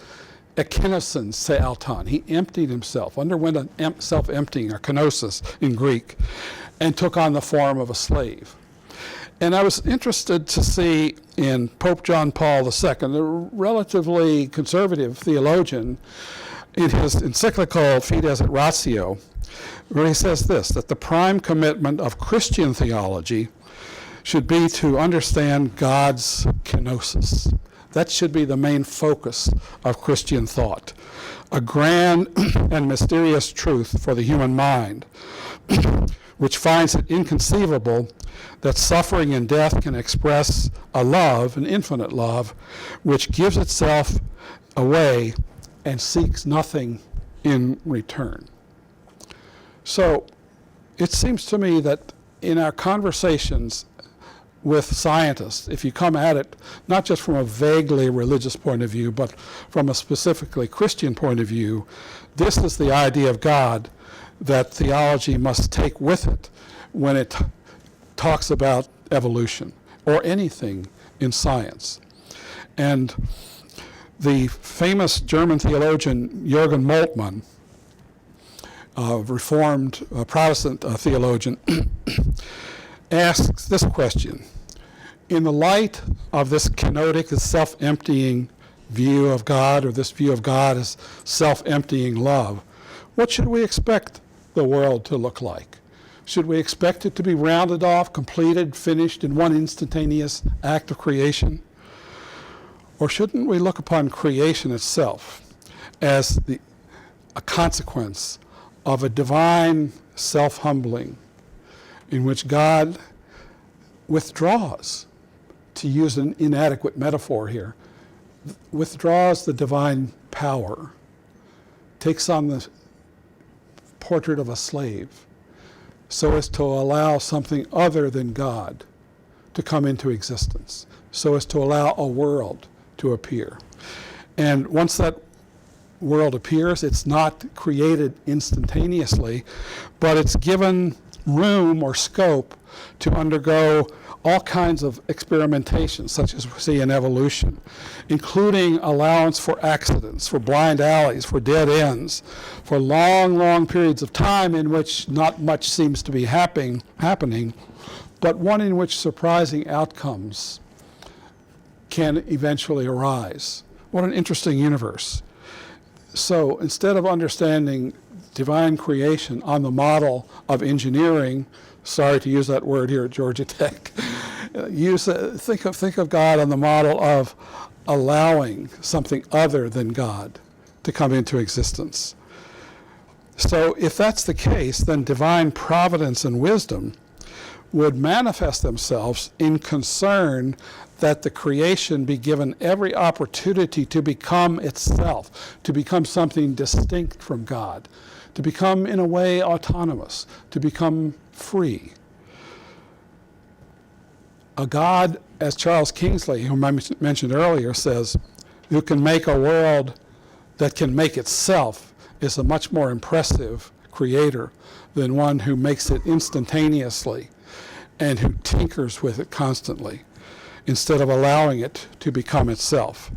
ekenosin se alton. He emptied himself, underwent a self-emptying, or kenosis in Greek, and took on the form of a slave. And I was interested to see in Pope John Paul II, a relatively conservative theologian, in his encyclical Fides et Ratio, where he says this, that the prime commitment of Christian theology should be to understand God's kenosis. That should be the main focus of Christian thought. A grand and mysterious truth for the human mind, which finds it inconceivable that suffering and death can express a love, an infinite love, which gives itself away and seeks nothing in return. So it seems to me that in our conversations, with scientists, if you come at it not just from a vaguely religious point of view, but from a specifically Christian point of view, this is the idea of God that theology must take with it when it talks about evolution or anything in science. And the famous German theologian Jürgen Moltmann, Reformed Protestant theologian, asks this question: in the light of this kenotic, this self-emptying view of God, or this view of God as self-emptying love, what should we expect the world to look like? Should we expect it to be rounded off, completed, finished in one instantaneous act of creation? Or shouldn't we look upon creation itself as a consequence of a divine self-humbling in which God withdraws, to use an inadequate metaphor here, withdraws the divine power, takes on the portrait of a slave, so as to allow something other than God to come into existence, so as to allow a world to appear. And once that world appears, it's not created instantaneously, but it's given room or scope to undergo all kinds of experimentation, such as we see in evolution, including allowance for accidents, for blind alleys, for dead ends, for long, long periods of time in which not much seems to be happening, but one in which surprising outcomes can eventually arise. What an interesting universe. So instead of understanding divine creation on the model of engineering, sorry to use that word here at Georgia Tech, think of God on the model of allowing something other than God to come into existence. So if that's the case, then divine providence and wisdom would manifest themselves in concern that the creation be given every opportunity to become itself, to become something distinct from God, to become, in a way, autonomous, to become free. A God, as Charles Kingsley, whom I mentioned earlier, says, who can make a world that can make itself, is a much more impressive creator than one who makes it instantaneously and who tinkers with it constantly, instead of allowing it to become itself.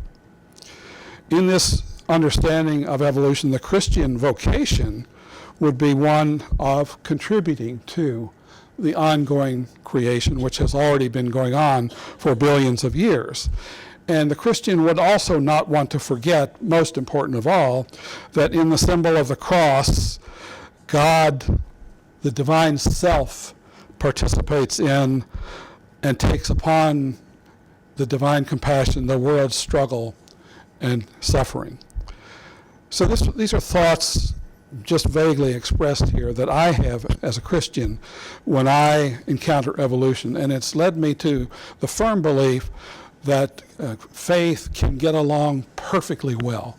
In this understanding of evolution, the Christian vocation would be one of contributing to the ongoing creation, which has already been going on for billions of years. And the Christian would also not want to forget, most important of all, that in the symbol of the cross, God, the divine self, participates in and takes upon the divine compassion, the world's struggle and suffering. So these are thoughts just vaguely expressed here that I have as a Christian when I encounter evolution, and it's led me to the firm belief that faith can get along perfectly well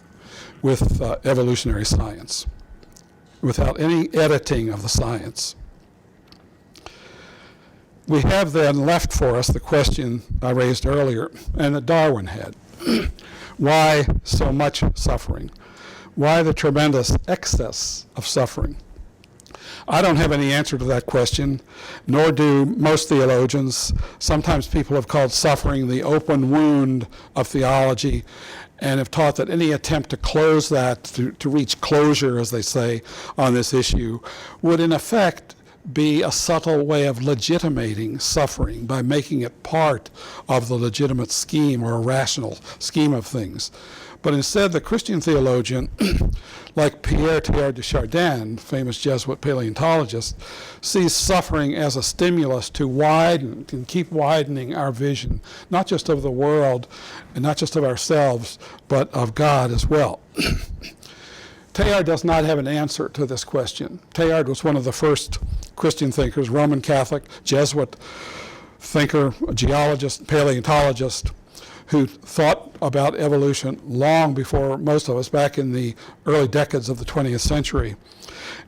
with evolutionary science without any editing of the science. We have then left for us the question I raised earlier and that Darwin had. Why so much suffering? Why the tremendous excess of suffering? I don't have any answer to that question, nor do most theologians. Sometimes people have called suffering the open wound of theology and have taught that any attempt to close that, to reach closure, as they say, on this issue, would in effect be a subtle way of legitimating suffering by making it part of the legitimate scheme or a rational scheme of things. But instead, the Christian theologian, like Pierre Teilhard de Chardin, famous Jesuit paleontologist, sees suffering as a stimulus to widen and keep widening our vision, not just of the world and not just of ourselves, but of God as well. Teilhard does not have an answer to this question. Teilhard was one of the first Christian thinkers, Roman Catholic, Jesuit thinker, a geologist, paleontologist, who thought about evolution long before most of us, back in the early decades of the 20th century,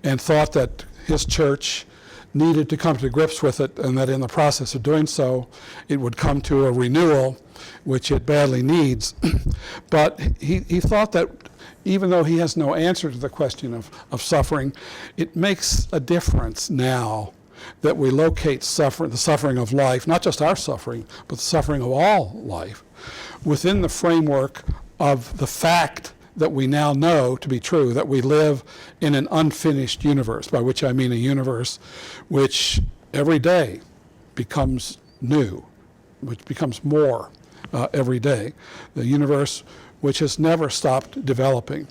and thought that his church needed to come to grips with it, and that in the process of doing so, it would come to a renewal, which it badly needs. But he thought that even though he has no answer to the question of suffering, it makes a difference now that we locate the suffering of life, not just our suffering, but the suffering of all life, within the framework of the fact that we now know to be true, that we live in an unfinished universe, by which I mean a universe which every day becomes new, which becomes more every day, the universe which has never stopped developing.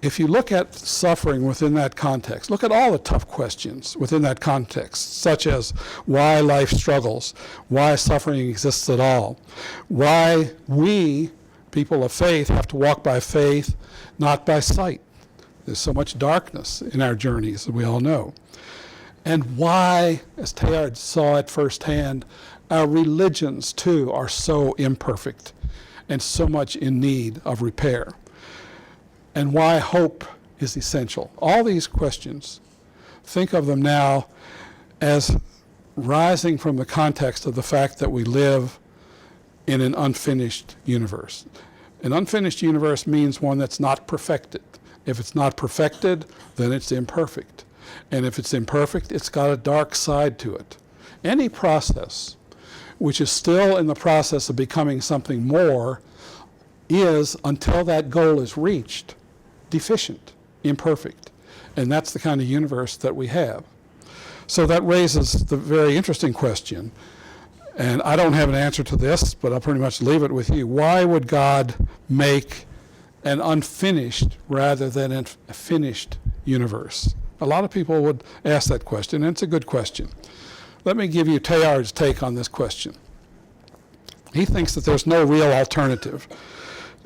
If you look at suffering within that context, look at all the tough questions within that context, such as why life struggles, why suffering exists at all, why we, people of faith, have to walk by faith, not by sight. There's so much darkness in our journeys, as we all know. And why, as Teilhard saw it firsthand, our religions, too, are so imperfect and so much in need of repair. And why hope is essential. All these questions, think of them now as rising from the context of the fact that we live in an unfinished universe. An unfinished universe means one that's not perfected. If it's not perfected, then it's imperfect. And if it's imperfect, it's got a dark side to it. Any process which is still in the process of becoming something more is, until that goal is reached, deficient, imperfect. And that's the kind of universe that we have. So that raises the very interesting question, and I don't have an answer to this, but I'll pretty much leave it with you. Why would God make an unfinished rather than a finished universe? A lot of people would ask that question, and it's a good question. Let me give you Teilhard's take on this question. He thinks that there's no real alternative.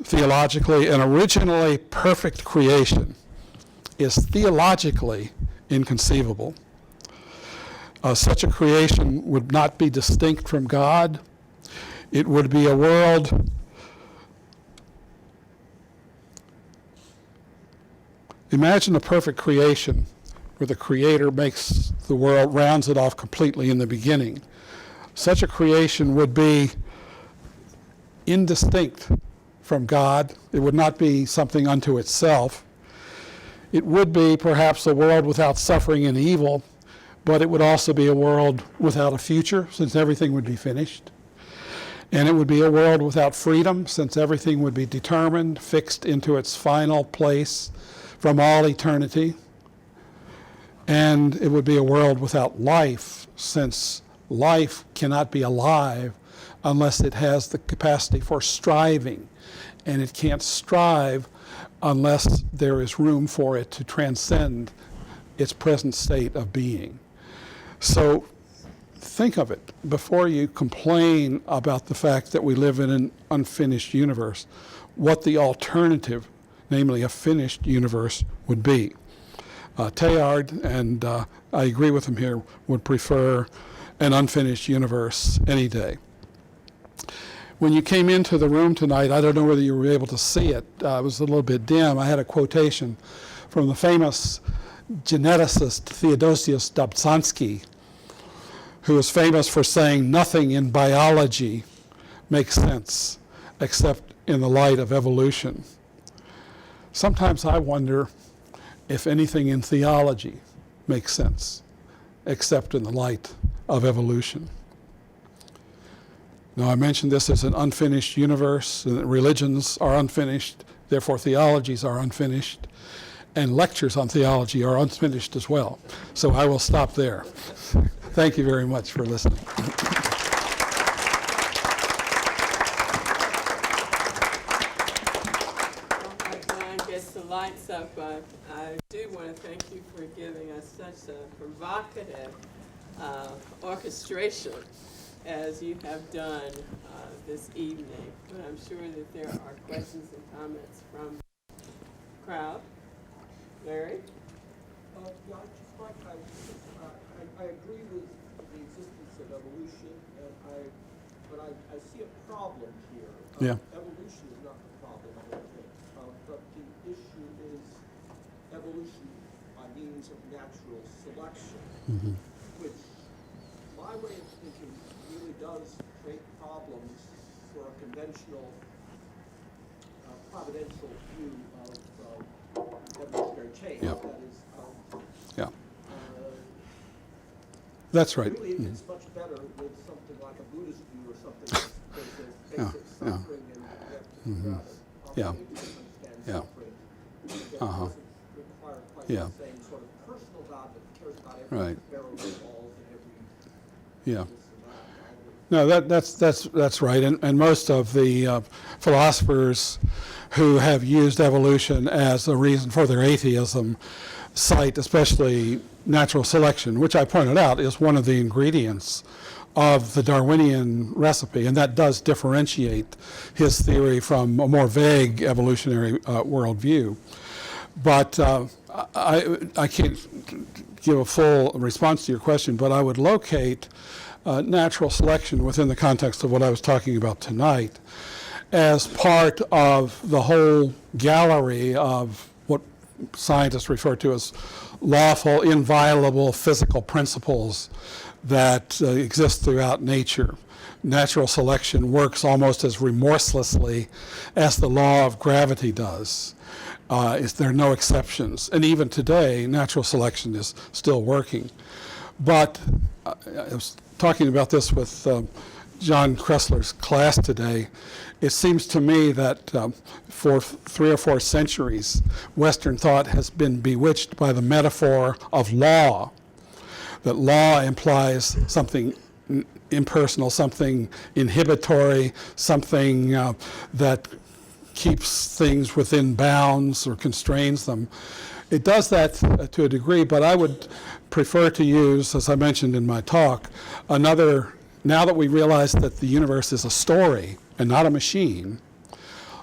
Theologically, an originally perfect creation is theologically inconceivable. Such a creation would not be distinct from God. It would be a world imagine a perfect creation where the Creator makes the world, rounds it off completely in the beginning. Such a creation would be indistinct from God. It would not be something unto itself. It would be perhaps a world without suffering and evil, but it would also be a world without a future, since everything would be finished. And it would be a world without freedom, since everything would be determined, fixed into its final place from all eternity. And it would be a world without life, since life cannot be alive unless it has the capacity for striving. And it can't strive unless there is room for it to transcend its present state of being. So think of it before you complain about the fact that we live in an unfinished universe, what the alternative, namely a finished universe, would be. Teilhard, and I agree with him here, would prefer an unfinished universe any day. When you came into the room tonight, I don't know whether you were able to see it. It was a little bit dim. I had a quotation from the famous geneticist Theodosius Dobzhansky, who is famous for saying nothing in biology makes sense except in the light of evolution. Sometimes I wonder if anything in theology makes sense except in the light of evolution. Now, I mentioned this as an unfinished universe, and that religions are unfinished, therefore theologies are unfinished, and lectures on theology are unfinished as well. So I will stop there. Thank you very much for listening. Gets the lights up. I do want to thank you for giving us such a provocative orchestration as you have done this evening. But I'm sure that there are questions and comments from the crowd. Larry? Yeah, I agree with the existence of evolution, but I see a problem here. Evolution is not the problem, I don't think. But the issue is evolution by means of natural selection. which my way of thinking really does create problems for a conventional providential view of evolutionary change. Yeah. That is, Yeah, that's right. really, it's much better with something like a Buddhist view or something that says basic Yeah. suffering and you have to Yeah. understand Yeah. suffering. That Uh-huh. doesn't require quite Yeah. the same sort of personal God that cares about Right. every sparrow that falls and every Yeah. this and that. No, that's right, and most of the philosophers who have used evolution as a reason for their atheism cite especially natural selection, which I pointed out is one of the ingredients of the Darwinian recipe, and that does differentiate his theory from a more vague evolutionary worldview. But I can't give a full response to your question, but I would locate natural selection within the context of what I was talking about tonight as part of the whole gallery of what scientists refer to as lawful, inviolable physical principles that exist throughout nature. Natural selection works almost as remorselessly as the law of gravity does. There are no exceptions. And even today, natural selection is still working. But I was talking about this with John Kressler's class today. It seems to me that for 3 or 4 centuries, Western thought has been bewitched by the metaphor of law, that law implies something impersonal, something inhibitory, something that keeps things within bounds or constrains them. It does that to a degree, but I would prefer to use, as I mentioned in my talk, another, now that we realize that the universe is a story and not a machine,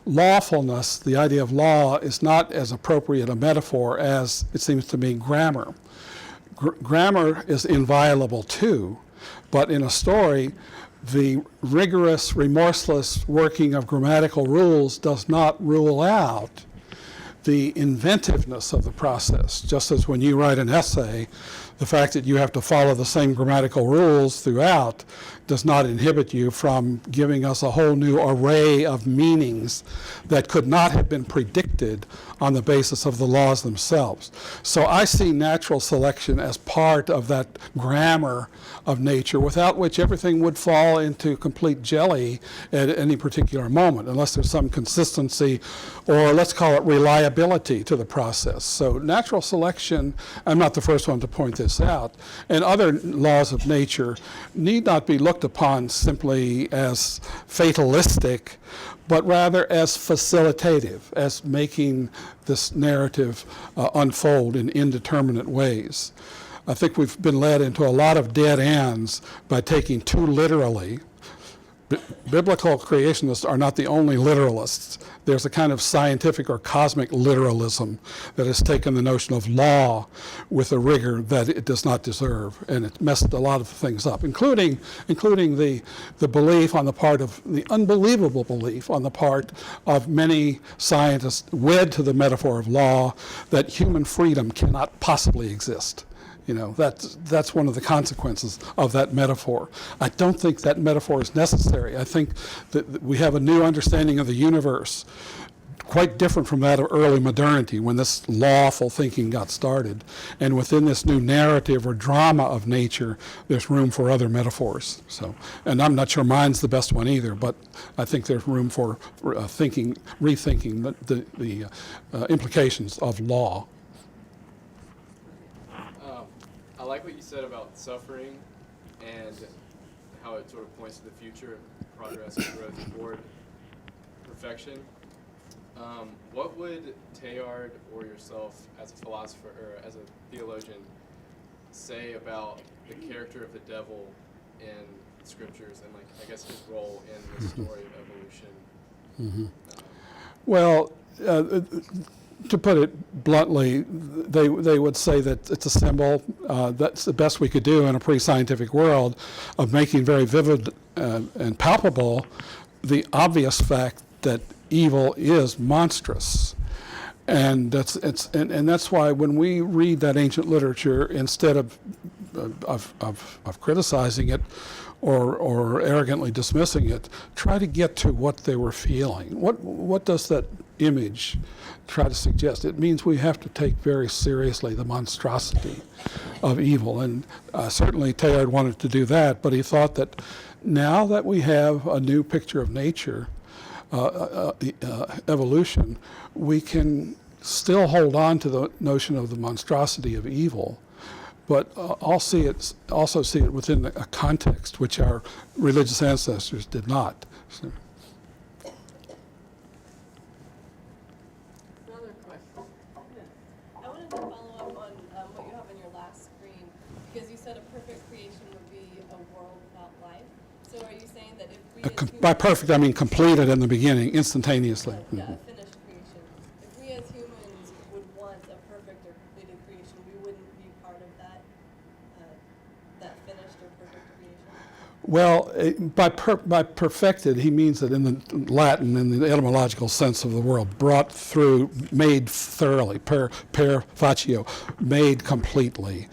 lawfulness, the idea of law, is not as appropriate a metaphor as, it seems to me, grammar. Grammar is inviolable too, but in a story, the rigorous, remorseless working of grammatical rules does not rule out the inventiveness of the process. Just as when you write an essay, the fact that you have to follow the same grammatical rules throughout does not inhibit you from giving us a whole new array of meanings that could not have been predicted on the basis of the laws themselves. So I see natural selection as part of that grammar of nature, without which everything would fall into complete jelly at any particular moment, unless there's some consistency, or let's call it reliability to the process. So natural selection, I'm not the first one to point this out, and other laws of nature need not be looked upon simply as fatalistic, but rather as facilitative, as making this narrative unfold in indeterminate ways. I think we've been led into a lot of dead ends by taking too literally. Biblical creationists are not the only literalists. There's a kind of scientific or cosmic literalism that has taken the notion of law with a rigor that it does not deserve, and it messed a lot of things up, including the belief on the part of, the unbelievable belief on the part of many scientists wed to the metaphor of law, that human freedom cannot possibly exist. You know, that's one of the consequences of that metaphor. I don't think that metaphor is necessary. I think that we have a new understanding of the universe, quite different from that of early modernity, when this lawful thinking got started. And within this new narrative or drama of nature, there's room for other metaphors. So, and I'm not sure mine's the best one either, but I think there's room for rethinking the implications of law. I like what you said about suffering and how it sort of points to the future, progress and growth toward perfection. What would Teilhard or yourself as a philosopher or as a theologian say about the character of the devil in scriptures and, like, I guess his role in the story of evolution? Well, to put it bluntly, they would say that it's a symbol. That's the best we could do in a pre-scientific world of making very vivid and palpable the obvious fact that evil is monstrous. And that's why when we read that ancient literature, instead of of criticizing it or arrogantly dismissing it, try to get to what they were feeling. What does that image try to suggest? It means we have to take very seriously the monstrosity of evil, and certainly Teilhard wanted to do that, but he thought that now that we have a new picture of nature, evolution, we can still hold on to the notion of the monstrosity of evil, but also see it within a context which our religious ancestors did not. So. Another question. I wanted to follow up on what you have on your last screen, because you said a perfect creation would be a world without life. So are you saying that if we as By humans- perfect, I mean completed in the beginning, instantaneously. Yeah, a finished creation. If we as humans would want a perfect or completed creation, we wouldn't be part of that finished or perfect creation? Well, by perfected, he means that in the Latin, in the etymological sense of the word, brought through, made thoroughly, per facio, made completely.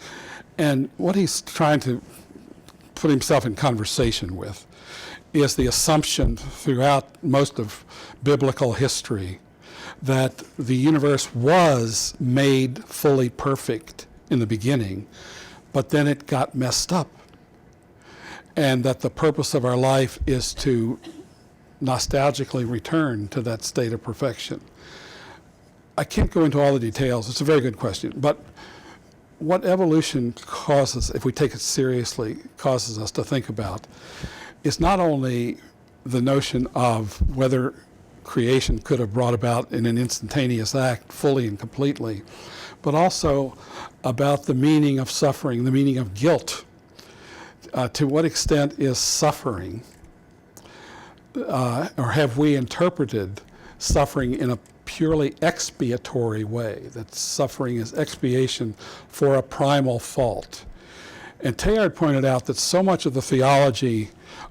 And what he's trying to put himself in conversation with is the assumption throughout most of biblical history that the universe was made fully perfect in the beginning, but then it got messed up. And that the purpose of our life is to nostalgically return to that state of perfection. I can't go into all the details. It's a very good question. But what evolution causes, if we take it seriously, causes us to think about is not only the notion of whether creation could have brought about in an instantaneous act fully and completely, but also about the meaning of suffering, the meaning of guilt. To what extent is suffering, or have we interpreted suffering in a purely expiatory way, that suffering is expiation for a primal fault? And Teilhard pointed out that so much of the theology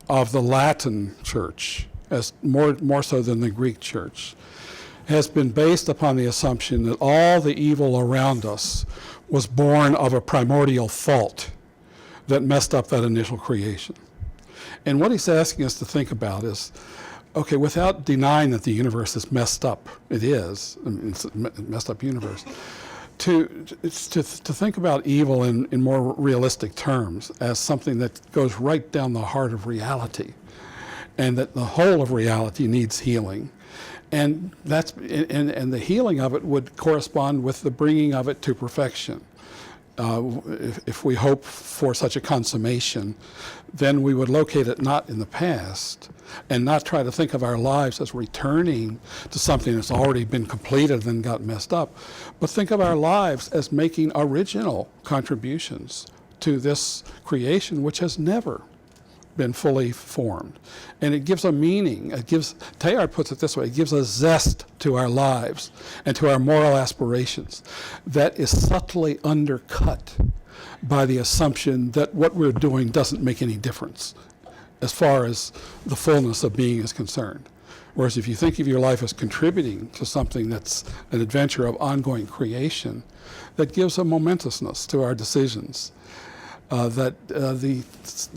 of the Latin church, as more so than the Greek church, has been based upon the assumption that all the evil around us was born of a primordial fault that messed up that initial creation. And what he's asking us to think about is, okay, without denying that the universe is messed up, it is, it's a messed up universe, to think about evil in more realistic terms as something that goes right down the heart of reality, and that the whole of reality needs healing. And the healing of it would correspond with the bringing of it to perfection. If we hope for such a consummation, then we would locate it not in the past and not try to think of our lives as returning to something that's already been completed and got messed up, but think of our lives as making original contributions to this creation which has never been fully formed. And it gives a meaning. Teilhard puts it this way, it gives a zest to our lives and to our moral aspirations that is subtly undercut by the assumption that what we're doing doesn't make any difference as far as the fullness of being is concerned. Whereas if you think of your life as contributing to something that's an adventure of ongoing creation, that gives a momentousness to our decisions. That the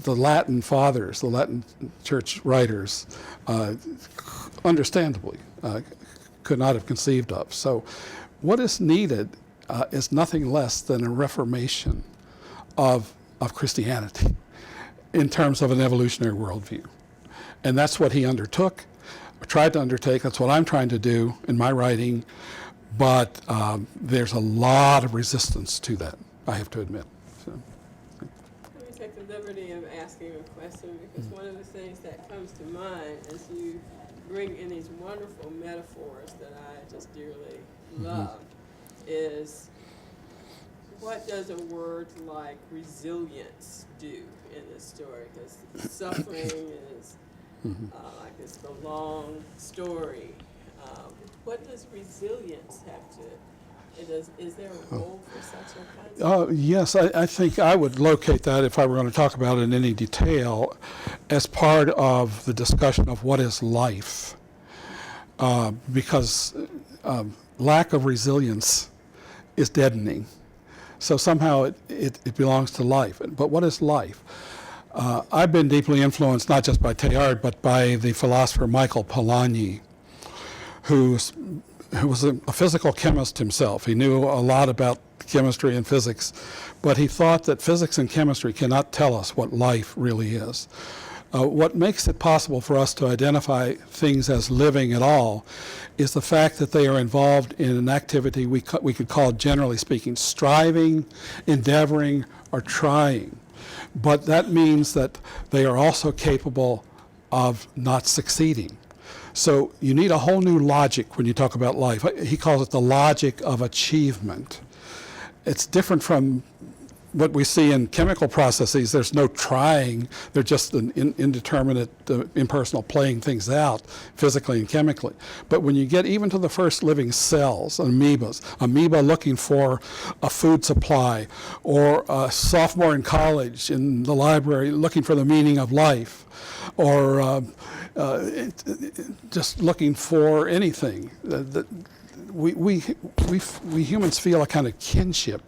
Latin fathers, the Latin church writers, understandably could not have conceived of. So what is needed is nothing less than a reformation of Christianity in terms of an evolutionary worldview. And that's what he undertook, or tried to undertake. That's what I'm trying to do in my writing. But there's a lot of resistance to that, I have to admit. So. Let me take the liberty of asking a question, because one of the things that comes to mind as you bring in these wonderful metaphors that I just dearly love is, what does a word like resilience do in this story? Because suffering is like it's the long story. What does resilience have to? Is there a role for such a concept? Yes, I think I would locate that, if I were going to talk about it in any detail, as part of the discussion of what is life. Because lack of resilience is deadening. So somehow it belongs to life. But what is life? I've been deeply influenced not just by Teilhard, but by the philosopher Michael Polanyi, who was a physical chemist himself. He knew a lot about chemistry and physics, but he thought that physics and chemistry cannot tell us what life really is. What makes it possible for us to identify things as living at all is the fact that they are involved in an activity we could call, generally speaking, striving, endeavoring, or trying. But that means that they are also capable of not succeeding. So you need a whole new logic when you talk about life. He calls it the logic of achievement. It's different from what we see in chemical processes. There's no trying. They're just an indeterminate, impersonal playing things out physically and chemically. But when you get even to the first living cells, amoeba looking for a food supply, or a sophomore in college in the library looking for the meaning of life, or just looking for anything. We humans feel a kind of kinship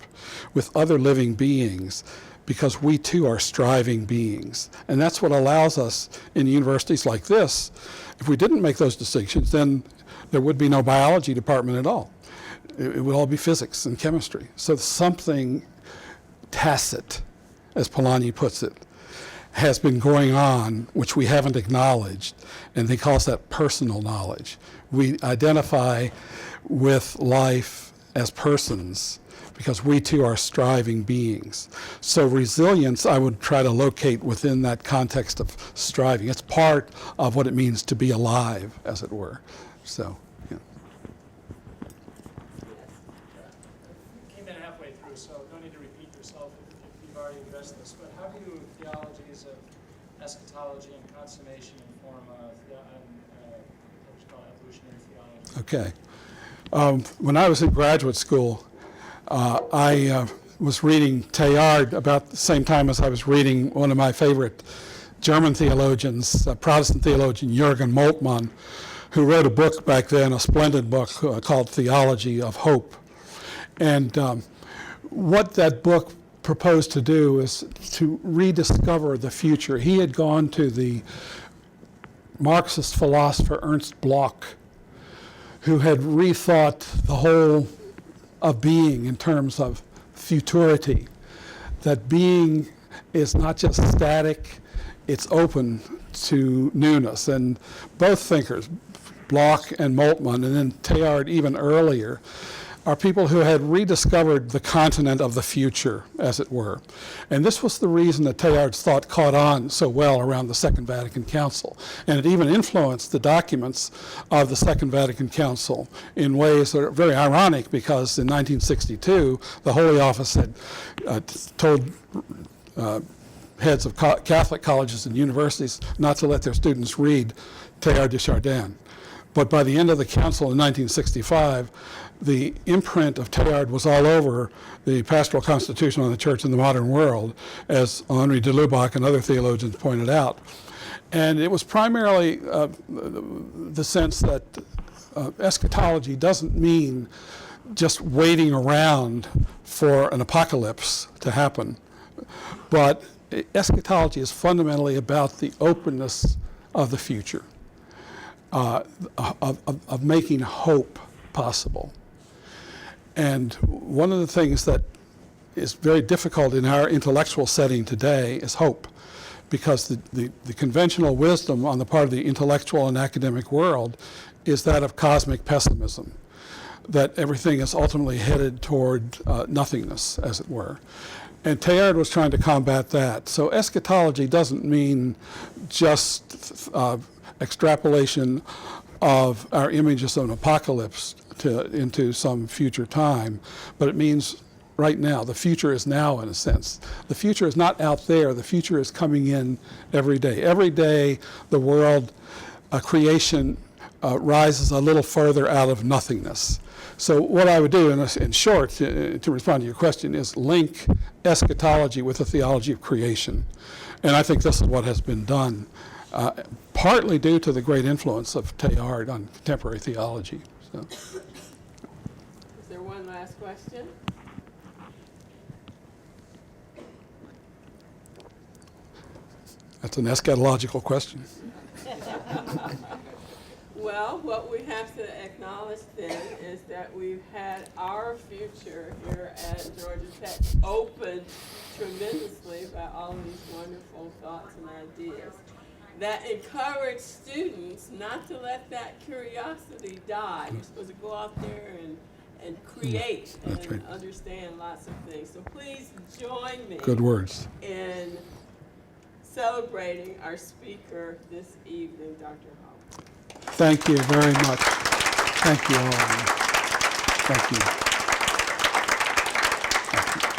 with other living beings because we too are striving beings. And that's what allows us in universities like this. If we didn't make those distinctions, then there would be no biology department at all. It would all be physics and chemistry. So something tacit, as Polanyi puts it, has been going on which we haven't acknowledged, and he calls that personal knowledge. We identify with life as persons because we too are striving beings. So resilience, I would try to locate within that context of striving. It's part of what it means to be alive, as it were. So, yeah. You came in halfway through, so no need to repeat yourself if you've already addressed this. But how do theologies of eschatology and consummation inform what's called evolutionary theology? Okay. When I was in graduate school, I was reading Teilhard about the same time as I was reading one of my favorite German theologians, Protestant theologian Jürgen Moltmann, who wrote a book back then, a splendid book called Theology of Hope. And what that book proposed to do is to rediscover the future. He had gone to the Marxist philosopher Ernst Bloch, who had rethought the whole of being in terms of futurity, that being is not just static, it's open to newness. And both thinkers, Bloch and Moltmann, and then Teilhard even earlier, are people who had rediscovered the continent of the future, as it were. And this was the reason that Teilhard's thought caught on so well around the Second Vatican Council. And it even influenced the documents of the Second Vatican Council in ways that are very ironic, because in 1962, the Holy Office had told heads of Catholic colleges and universities not to let their students read Teilhard de Chardin. But by the end of the council in 1965, the imprint of Teilhard was all over the Pastoral Constitution on the Church in the Modern World, as Henri de Lubac and other theologians pointed out. And it was primarily the sense that eschatology doesn't mean just waiting around for an apocalypse to happen, but eschatology is fundamentally about the openness of the future, of making hope possible. And one of the things that is very difficult in our intellectual setting today is hope, because the conventional wisdom on the part of the intellectual and academic world is that of cosmic pessimism, that everything is ultimately headed toward nothingness, as it were. And Teilhard was trying to combat that. So eschatology doesn't mean just extrapolation of our images of an apocalypse into some future time, but it means right now. The future is now, in a sense. The future is not out there. The future is coming in every day. Every day, the world, creation, rises a little further out of nothingness. So what I would do, in short, to respond to your question, is link eschatology with the theology of creation. And I think this is what has been done, partly due to the great influence of Teilhard on contemporary theology. So. Is there one last question? That's an eschatological question. Well, what we have to acknowledge then is that we've had our future here at Georgia Tech opened tremendously by all of these wonderful thoughts and ideas that encourage students not to let that curiosity die. You're supposed to go out there and create That's and right. understand lots of things. So please join me Good words. in celebrating our speaker this evening, Dr. Haught. Thank you very much. Thank you all. Thank you. Thank you.